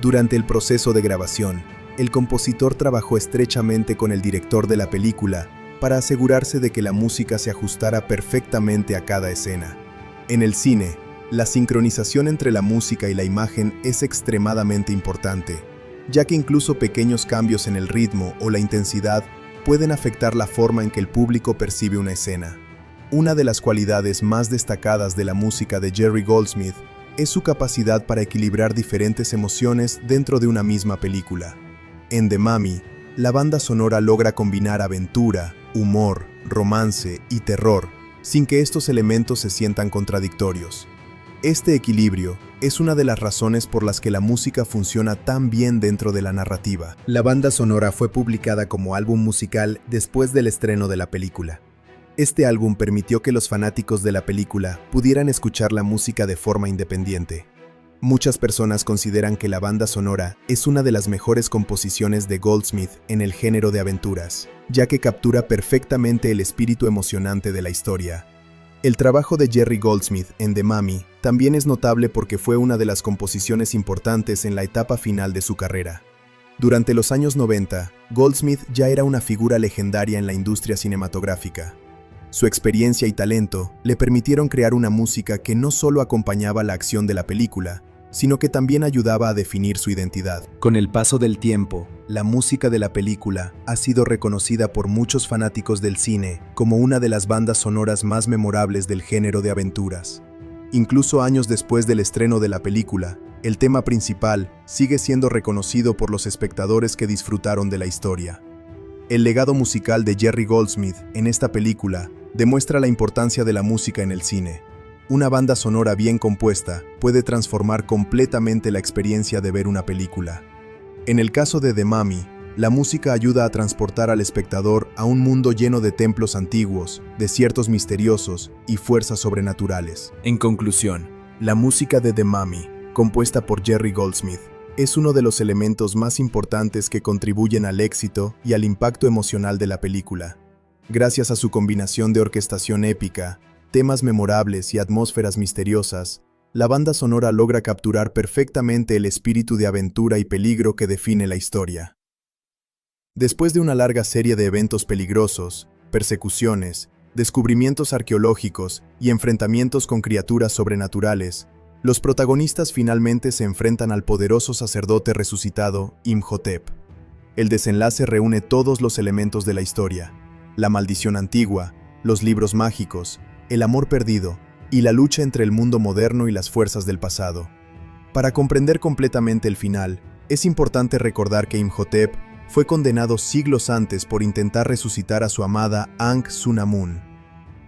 Durante el proceso de grabación, el compositor trabajó estrechamente con el director de la película para asegurarse de que la música se ajustara perfectamente a cada escena. En el cine, la sincronización entre la música y la imagen es extremadamente importante, ya que incluso pequeños cambios en el ritmo o la intensidad pueden afectar la forma en que el público percibe una escena. Una de las cualidades más destacadas de la música de Jerry Goldsmith es su capacidad para equilibrar diferentes emociones dentro de una misma película. En The Mummy, la banda sonora logra combinar aventura, humor, romance y terror, sin que estos elementos se sientan contradictorios. Este equilibrio es una de las razones por las que la música funciona tan bien dentro de la narrativa. La banda sonora fue publicada como álbum musical después del estreno de la película. Este álbum permitió que los fanáticos de la película pudieran escuchar la música de forma independiente. Muchas personas consideran que la banda sonora es una de las mejores composiciones de Goldsmith en el género de aventuras, ya que captura perfectamente el espíritu emocionante de la historia. El trabajo de Jerry Goldsmith en The Mummy también es notable porque fue una de las composiciones importantes en la etapa final de su carrera. Durante los años 90, Goldsmith ya era una figura legendaria en la industria cinematográfica. Su experiencia y talento le permitieron crear una música que no solo acompañaba la acción de la película, sino que también ayudaba a definir su identidad. Con el paso del tiempo, la música de la película ha sido reconocida por muchos fanáticos del cine como una de las bandas sonoras más memorables del género de aventuras. Incluso años después del estreno de la película, el tema principal sigue siendo reconocido por los espectadores que disfrutaron de la historia. El legado musical de Jerry Goldsmith en esta película demuestra la importancia de la música en el cine. Una banda sonora bien compuesta puede transformar completamente la experiencia de ver una película. En el caso de The Mummy, la música ayuda a transportar al espectador a un mundo lleno de templos antiguos, desiertos misteriosos y fuerzas sobrenaturales. En conclusión, La música de The Mummy, compuesta por Jerry Goldsmith, es uno de los elementos más importantes que contribuyen al éxito y al impacto emocional de la película. Gracias a su combinación de orquestación épica, temas memorables y atmósferas misteriosas, la banda sonora logra capturar perfectamente el espíritu de aventura y peligro que define la historia. Después de una larga serie de eventos peligrosos, persecuciones, descubrimientos arqueológicos y enfrentamientos con criaturas sobrenaturales, los protagonistas finalmente se enfrentan al poderoso sacerdote resucitado, Imhotep. El desenlace reúne todos los elementos de la historia: la maldición antigua, los libros mágicos, el amor perdido y la lucha entre el mundo moderno y las fuerzas del pasado. Para comprender completamente el final, es importante recordar que Imhotep fue condenado siglos antes por intentar resucitar a su amada Ankh-Sunamun.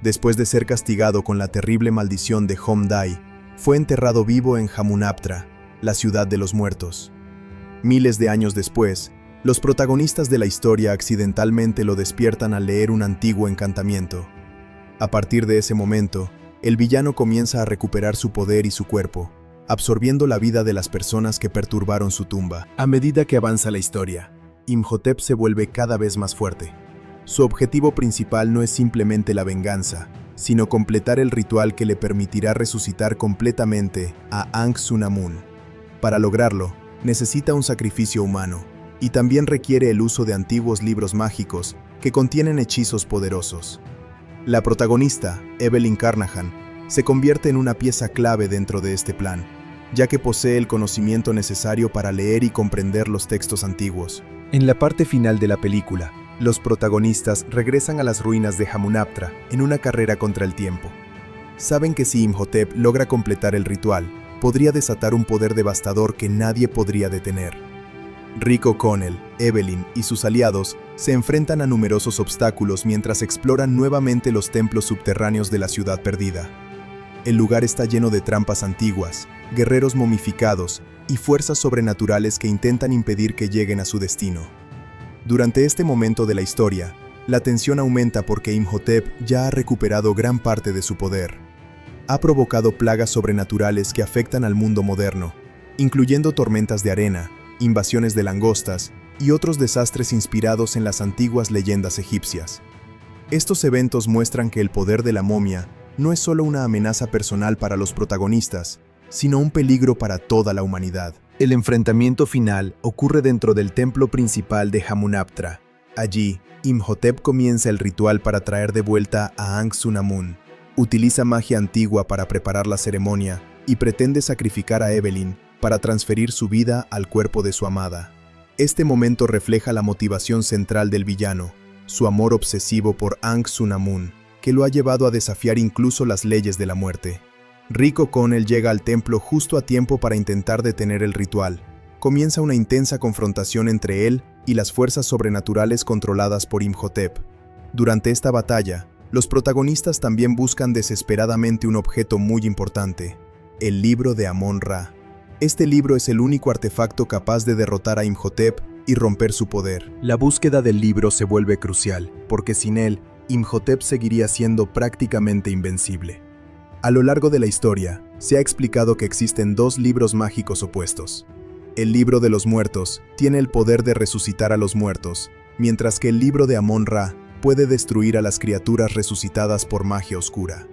Después de ser castigado con la terrible maldición de Hom-Dai, fue enterrado vivo en Hamunaptra, la ciudad de los muertos. Miles de años después, los protagonistas de la historia accidentalmente lo despiertan al leer un antiguo encantamiento. A partir de ese momento, el villano comienza a recuperar su poder y su cuerpo, absorbiendo la vida de las personas que perturbaron su tumba. A medida que avanza la historia, Imhotep se vuelve cada vez más fuerte. Su objetivo principal no es simplemente la venganza, sino completar el ritual que le permitirá resucitar completamente a Ankh-Sunamun. Para lograrlo, necesita un sacrificio humano, y también requiere el uso de antiguos libros mágicos que contienen hechizos poderosos. La protagonista, Evelyn Carnahan, se convierte en una pieza clave dentro de este plan, ya que posee el conocimiento necesario para leer y comprender los textos antiguos. En la parte final de la película, los protagonistas regresan a las ruinas de Hamunaptra en una carrera contra el tiempo. Saben que si Imhotep logra completar el ritual, podría desatar un poder devastador que nadie podría detener. Rick O'Connell, Evelyn y sus aliados se enfrentan a numerosos obstáculos mientras exploran nuevamente los templos subterráneos de la ciudad perdida. El lugar está lleno de trampas antiguas, guerreros momificados y fuerzas sobrenaturales que intentan impedir que lleguen a su destino. Durante este momento de la historia, la tensión aumenta porque Imhotep ya ha recuperado gran parte de su poder. Ha provocado plagas sobrenaturales que afectan al mundo moderno, incluyendo tormentas de arena, invasiones de langostas y otros desastres inspirados en las antiguas leyendas egipcias. Estos eventos muestran que el poder de la momia no es solo una amenaza personal para los protagonistas, sino un peligro para toda la humanidad. El enfrentamiento final ocurre dentro del templo principal de Hamunaptra. Allí, Imhotep comienza el ritual para traer de vuelta a Ankh-Sunamun. Utiliza magia antigua para preparar la ceremonia y pretende sacrificar a Evelyn para transferir su vida al cuerpo de su amada. Este momento refleja la motivación central del villano, su amor obsesivo por Ankh-Sunamun, que lo ha llevado a desafiar incluso las leyes de la muerte. Rick O'Connell llega al templo justo a tiempo para intentar detener el ritual. Comienza una intensa confrontación entre él y las fuerzas sobrenaturales controladas por Imhotep. Durante esta batalla, los protagonistas también buscan desesperadamente un objeto muy importante, el libro de Amon-Ra. Este libro es el único artefacto capaz de derrotar a Imhotep y romper su poder. La búsqueda del libro se vuelve crucial, porque sin él, Imhotep seguiría siendo prácticamente invencible. A lo largo de la historia, se ha explicado que existen dos libros mágicos opuestos. El libro de los muertos tiene el poder de resucitar a los muertos, mientras que el libro de Amon-Ra puede destruir a las criaturas resucitadas por magia oscura.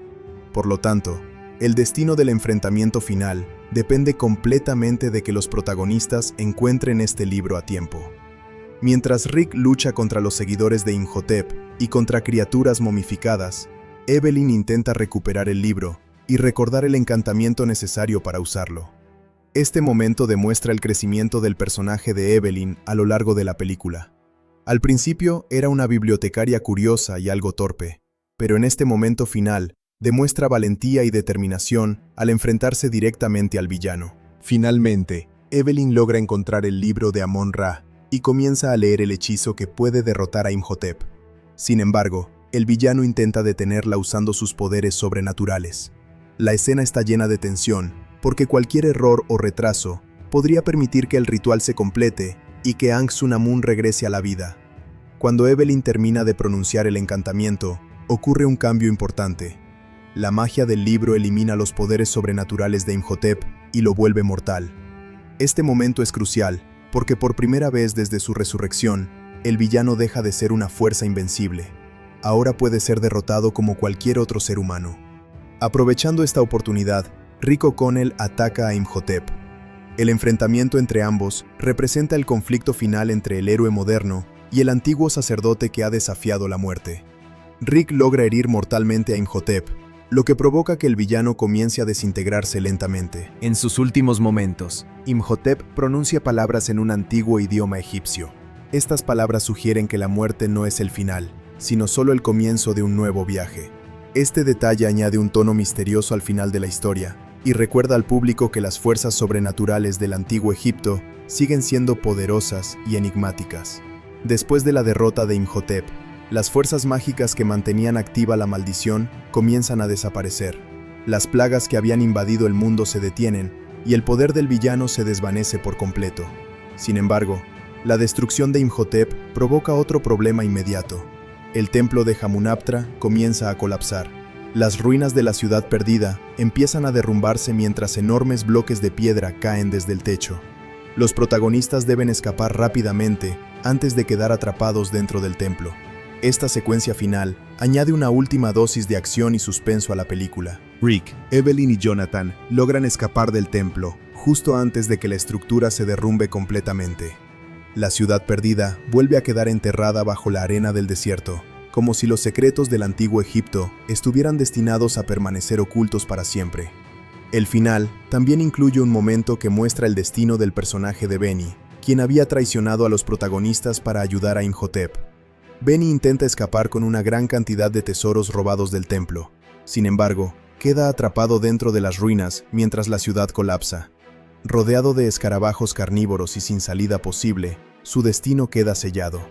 Por lo tanto, el destino del enfrentamiento final depende completamente de que los protagonistas encuentren este libro a tiempo. Mientras Rick lucha contra los seguidores de Imhotep y contra criaturas momificadas, Evelyn intenta recuperar el libro y recordar el encantamiento necesario para usarlo. Este momento demuestra el crecimiento del personaje de Evelyn a lo largo de la película. Al principio era una bibliotecaria curiosa y algo torpe, pero en este momento final demuestra valentía y determinación al enfrentarse directamente al villano. Finalmente, Evelyn logra encontrar el libro de Amon-Ra y comienza a leer el hechizo que puede derrotar a Imhotep. Sin embargo, el villano intenta detenerla usando sus poderes sobrenaturales. La escena está llena de tensión, porque cualquier error o retraso podría permitir que el ritual se complete y que Ankh-Sunamun regrese a la vida. Cuando Evelyn termina de pronunciar el encantamiento, ocurre un cambio importante. La magia del libro elimina los poderes sobrenaturales de Imhotep y lo vuelve mortal. Este momento es crucial, porque por primera vez desde su resurrección, el villano deja de ser una fuerza invencible. Ahora puede ser derrotado como cualquier otro ser humano. Aprovechando esta oportunidad, Rick O'Connell ataca a Imhotep. El enfrentamiento entre ambos representa el conflicto final entre el héroe moderno y el antiguo sacerdote que ha desafiado la muerte. Rick logra herir mortalmente a Imhotep, lo que provoca que el villano comience a desintegrarse lentamente. En sus últimos momentos, Imhotep pronuncia palabras en un antiguo idioma egipcio. Estas palabras sugieren que la muerte no es el final, sino solo el comienzo de un nuevo viaje. Este detalle añade un tono misterioso al final de la historia y recuerda al público que las fuerzas sobrenaturales del antiguo Egipto siguen siendo poderosas y enigmáticas. Después de la derrota de Imhotep, las fuerzas mágicas que mantenían activa la maldición comienzan a desaparecer. Las plagas que habían invadido el mundo se detienen y el poder del villano se desvanece por completo. Sin embargo, la destrucción de Imhotep provoca otro problema inmediato. El templo de Hamunaptra comienza a colapsar. Las ruinas de la ciudad perdida empiezan a derrumbarse mientras enormes bloques de piedra caen desde el techo. Los protagonistas deben escapar rápidamente antes de quedar atrapados dentro del templo. Esta secuencia final añade una última dosis de acción y suspenso a la película. Rick, Evelyn y Jonathan logran escapar del templo justo antes de que la estructura se derrumbe completamente. La ciudad perdida vuelve a quedar enterrada bajo la arena del desierto, como si los secretos del antiguo Egipto estuvieran destinados a permanecer ocultos para siempre. El final también incluye un momento que muestra el destino del personaje de Beni, quien había traicionado a los protagonistas para ayudar a Imhotep. Beni intenta escapar con una gran cantidad de tesoros robados del templo. Sin embargo, queda atrapado dentro de las ruinas mientras la ciudad colapsa. Rodeado de escarabajos carnívoros y sin salida posible, su destino queda sellado.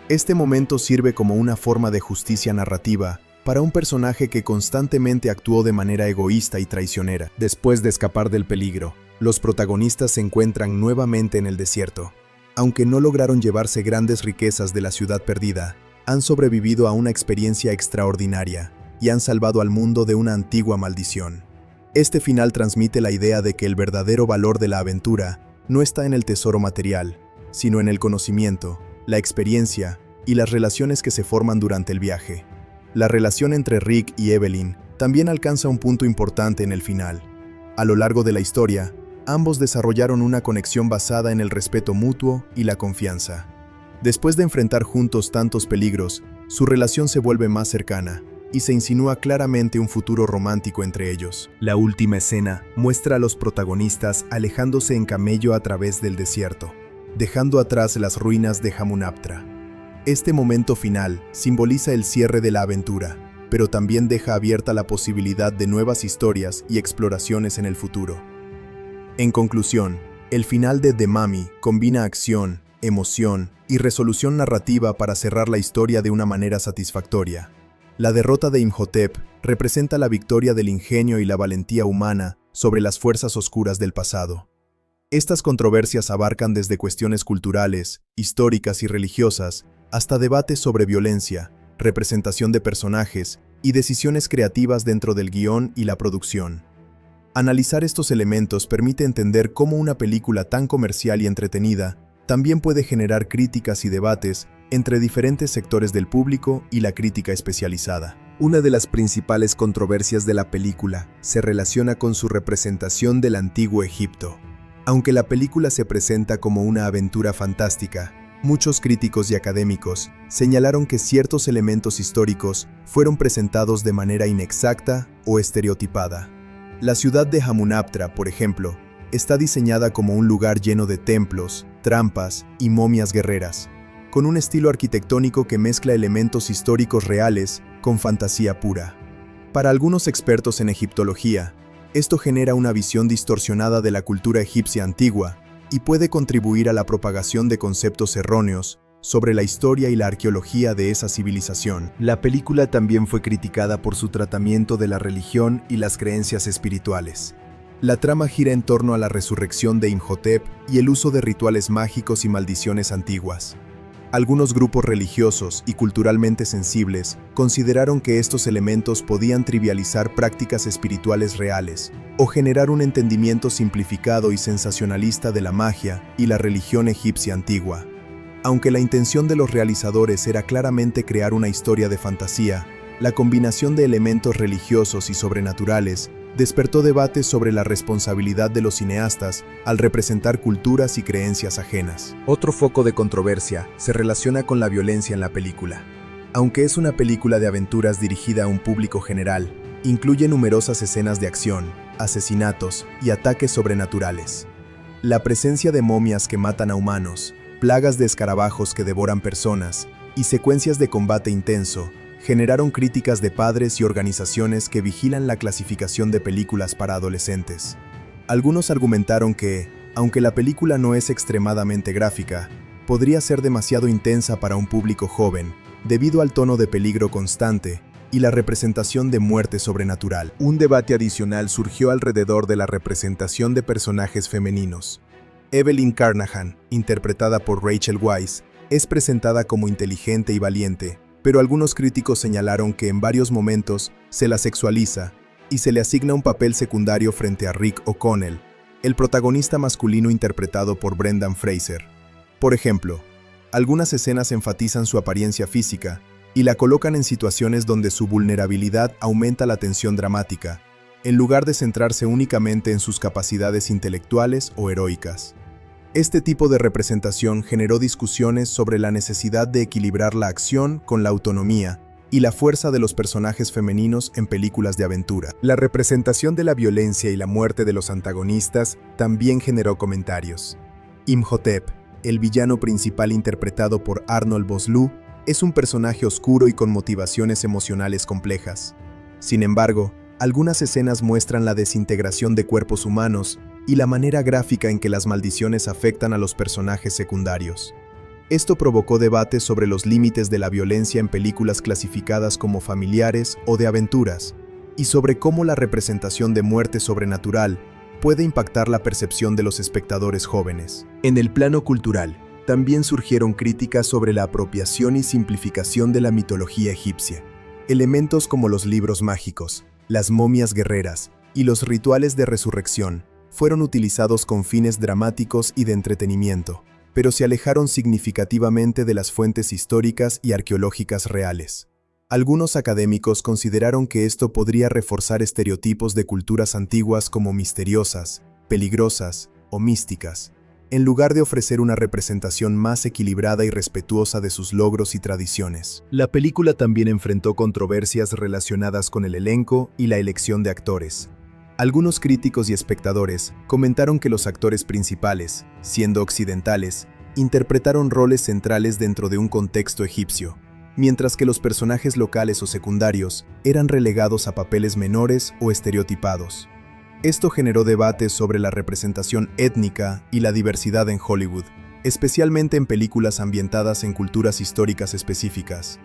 Este momento sirve como una forma de justicia narrativa para un personaje que constantemente actuó de manera egoísta y traicionera. Después de escapar del peligro, los protagonistas se encuentran nuevamente en el desierto. Aunque no lograron llevarse grandes riquezas de la ciudad perdida, han sobrevivido a una experiencia extraordinaria y han salvado al mundo de una antigua maldición. Este final transmite la idea de que el verdadero valor de la aventura no está en el tesoro material, sino en el conocimiento, la experiencia y las relaciones que se forman durante el viaje. La relación entre Rick y Evelyn también alcanza un punto importante en el final. A lo largo de la historia, ambos desarrollaron una conexión basada en el respeto mutuo y la confianza. Después de enfrentar juntos tantos peligros, su relación se vuelve más cercana y se insinúa claramente un futuro romántico entre ellos. La última escena muestra a los protagonistas alejándose en camello a través del desierto, dejando atrás las ruinas de Hamunaptra. Este momento final simboliza el cierre de la aventura, pero también deja abierta la posibilidad de nuevas historias y exploraciones en el futuro. En conclusión, el final de The Mummy combina acción, emoción y resolución narrativa para cerrar la historia de una manera satisfactoria. La derrota de Imhotep representa la victoria del ingenio y la valentía humana sobre las fuerzas oscuras del pasado. Estas controversias abarcan desde cuestiones culturales, históricas y religiosas, hasta debates sobre violencia, representación de personajes y decisiones creativas dentro del guión y la producción. Analizar estos elementos permite entender cómo una película tan comercial y entretenida también puede generar críticas y debates entre diferentes sectores del público y la crítica especializada. Una de las principales controversias de la película se relaciona con su representación del antiguo Egipto. Aunque la película se presenta como una aventura fantástica, muchos críticos y académicos señalaron que ciertos elementos históricos fueron presentados de manera inexacta o estereotipada. La ciudad de Hamunaptra, por ejemplo, está diseñada como un lugar lleno de templos, trampas y momias guerreras, con un estilo arquitectónico que mezcla elementos históricos reales con fantasía pura. Para algunos expertos en egiptología, esto genera una visión distorsionada de la cultura egipcia antigua y puede contribuir a la propagación de conceptos erróneos sobre la historia y la arqueología de esa civilización. La película también fue criticada por su tratamiento de la religión y las creencias espirituales. La trama gira en torno a la resurrección de Imhotep y el uso de rituales mágicos y maldiciones antiguas. Algunos grupos religiosos y culturalmente sensibles consideraron que estos elementos podían trivializar prácticas espirituales reales o generar un entendimiento simplificado y sensacionalista de la magia y la religión egipcia antigua. Aunque la intención de los realizadores era claramente crear una historia de fantasía, la combinación de elementos religiosos y sobrenaturales despertó debates sobre la responsabilidad de los cineastas al representar culturas y creencias ajenas. Otro foco de controversia se relaciona con la violencia en la película. Aunque es una película de aventuras dirigida a un público general, incluye numerosas escenas de acción, asesinatos y ataques sobrenaturales. La presencia de momias que matan a humanos, plagas de escarabajos que devoran personas y secuencias de combate intenso generaron críticas de padres y organizaciones que vigilan la clasificación de películas para adolescentes. Algunos argumentaron que, aunque la película no es extremadamente gráfica, podría ser demasiado intensa para un público joven, debido al tono de peligro constante y la representación de muerte sobrenatural. Un debate adicional surgió alrededor de la representación de personajes femeninos. Evelyn Carnahan, interpretada por Rachel Weisz, es presentada como inteligente y valiente, pero algunos críticos señalaron que en varios momentos se la sexualiza y se le asigna un papel secundario frente a Rick O'Connell, el protagonista masculino interpretado por Brendan Fraser. Por ejemplo, algunas escenas enfatizan su apariencia física y la colocan en situaciones donde su vulnerabilidad aumenta la tensión dramática, en lugar de centrarse únicamente en sus capacidades intelectuales o heroicas. Este tipo de representación generó discusiones sobre la necesidad de equilibrar la acción con la autonomía y la fuerza de los personajes femeninos en películas de aventura. La representación de la violencia y la muerte de los antagonistas también generó comentarios. Imhotep, el villano principal interpretado por Arnold Vosloo, es un personaje oscuro y con motivaciones emocionales complejas. Sin embargo, algunas escenas muestran la desintegración de cuerpos humanos y la manera gráfica en que las maldiciones afectan a los personajes secundarios. Esto provocó debates sobre los límites de la violencia en películas clasificadas como familiares o de aventuras, y sobre cómo la representación de muerte sobrenatural puede impactar la percepción de los espectadores jóvenes. En el plano cultural, también surgieron críticas sobre la apropiación y simplificación de la mitología egipcia. Elementos como los libros mágicos, las momias guerreras y los rituales de resurrección fueron utilizados con fines dramáticos y de entretenimiento, pero se alejaron significativamente de las fuentes históricas y arqueológicas reales. Algunos académicos consideraron que esto podría reforzar estereotipos de culturas antiguas como misteriosas, peligrosas o místicas, en lugar de ofrecer una representación más equilibrada y respetuosa de sus logros y tradiciones. La película también enfrentó controversias relacionadas con el elenco y la elección de actores. Algunos críticos y espectadores comentaron que los actores principales, siendo occidentales, interpretaron roles centrales dentro de un contexto egipcio, mientras que los personajes locales o secundarios eran relegados a papeles menores o estereotipados. Esto generó debates sobre la representación étnica y la diversidad en Hollywood, especialmente en películas ambientadas en culturas históricas específicas.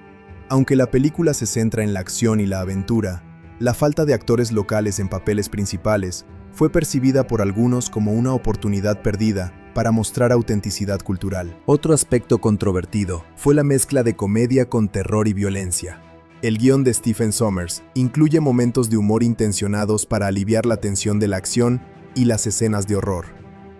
Aunque la película se centra en la acción y la aventura, la falta de actores locales en papeles principales fue percibida por algunos como una oportunidad perdida para mostrar autenticidad cultural. Otro aspecto controvertido fue la mezcla de comedia con terror y violencia. El guión de Stephen Sommers incluye momentos de humor intencionados para aliviar la tensión de la acción y las escenas de horror.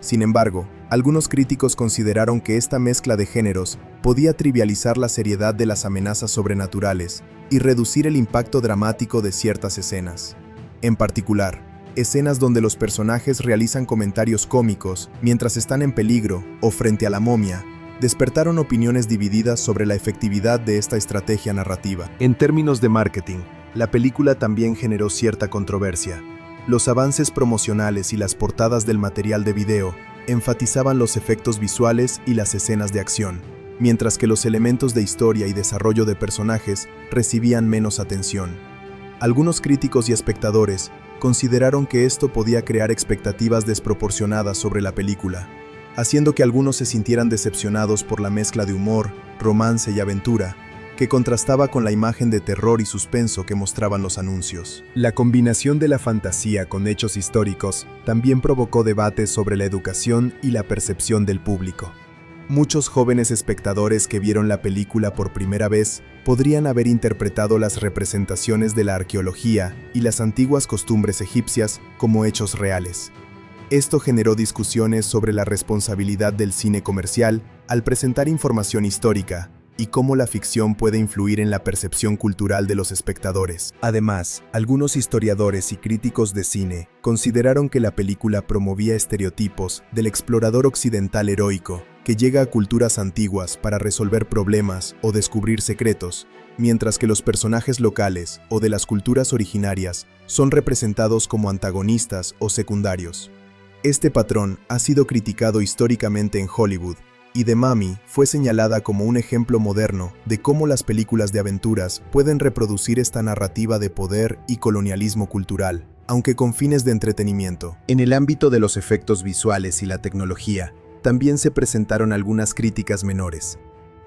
Sin embargo, algunos críticos consideraron que esta mezcla de géneros podía trivializar la seriedad de las amenazas sobrenaturales y reducir el impacto dramático de ciertas escenas. En particular, escenas donde los personajes realizan comentarios cómicos mientras están en peligro o frente a la momia, despertaron opiniones divididas sobre la efectividad de esta estrategia narrativa. En términos de marketing, la película también generó cierta controversia. Los avances promocionales y las portadas del material de video enfatizaban los efectos visuales y las escenas de acción, mientras que los elementos de historia y desarrollo de personajes recibían menos atención. Algunos críticos y espectadores consideraron que esto podía crear expectativas desproporcionadas sobre la película, haciendo que algunos se sintieran decepcionados por la mezcla de humor, romance y aventura, que contrastaba con la imagen de terror y suspenso que mostraban los anuncios. La combinación de la fantasía con hechos históricos también provocó debates sobre la educación y la percepción del público. Muchos jóvenes espectadores que vieron la película por primera vez podrían haber interpretado las representaciones de la arqueología y las antiguas costumbres egipcias como hechos reales. Esto generó discusiones sobre la responsabilidad del cine comercial al presentar información histórica y cómo la ficción puede influir en la percepción cultural de los espectadores. Además, algunos historiadores y críticos de cine consideraron que la película promovía estereotipos del explorador occidental heroico que llega a culturas antiguas para resolver problemas o descubrir secretos, mientras que los personajes locales o de las culturas originarias son representados como antagonistas o secundarios. Este patrón ha sido criticado históricamente en Hollywood, y The Mummy fue señalada como un ejemplo moderno de cómo las películas de aventuras pueden reproducir esta narrativa de poder y colonialismo cultural, aunque con fines de entretenimiento. En el ámbito de los efectos visuales y la tecnología, también se presentaron algunas críticas menores.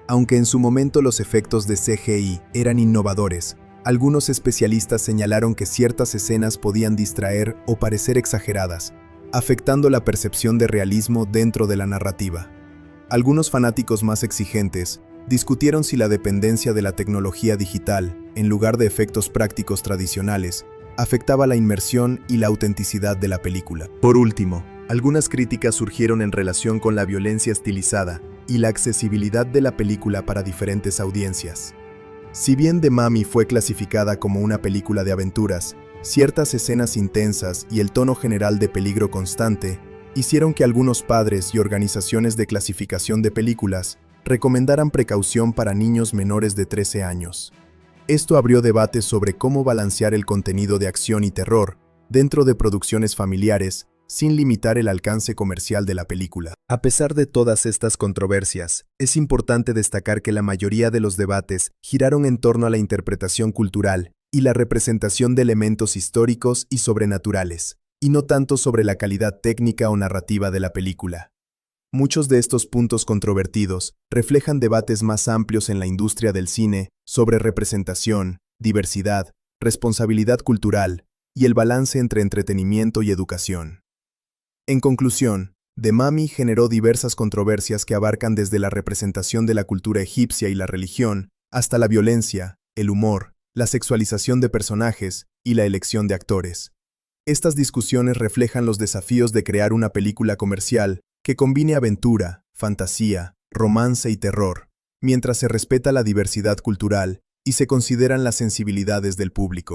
Aunque en su momento los efectos de CGI eran innovadores, algunos especialistas señalaron que ciertas escenas podían distraer o parecer exageradas, afectando la percepción de realismo dentro de la narrativa. Algunos fanáticos más exigentes discutieron si la dependencia de la tecnología digital, en lugar de efectos prácticos tradicionales, afectaba la inmersión y la autenticidad de la película. Por último, algunas críticas surgieron en relación con la violencia estilizada y la accesibilidad de la película para diferentes audiencias. Si bien The Mummy fue clasificada como una película de aventuras, ciertas escenas intensas y el tono general de peligro constante hicieron que algunos padres y organizaciones de clasificación de películas recomendaran precaución para niños menores de 13 años. Esto abrió debates sobre cómo balancear el contenido de acción y terror dentro de producciones familiares sin limitar el alcance comercial de la película. A pesar de todas estas controversias, es importante destacar que la mayoría de los debates giraron en torno a la interpretación cultural y la representación de elementos históricos y sobrenaturales, y no tanto sobre la calidad técnica o narrativa de la película. Muchos de estos puntos controvertidos reflejan debates más amplios en la industria del cine sobre representación, diversidad, responsabilidad cultural y el balance entre entretenimiento y educación. En conclusión, The Mummy generó diversas controversias que abarcan desde la representación de la cultura egipcia y la religión, hasta la violencia, el humor, la sexualización de personajes y la elección de actores. Estas discusiones reflejan los desafíos de crear una película comercial que combine aventura, fantasía, romance y terror, mientras se respeta la diversidad cultural y se consideran las sensibilidades del público.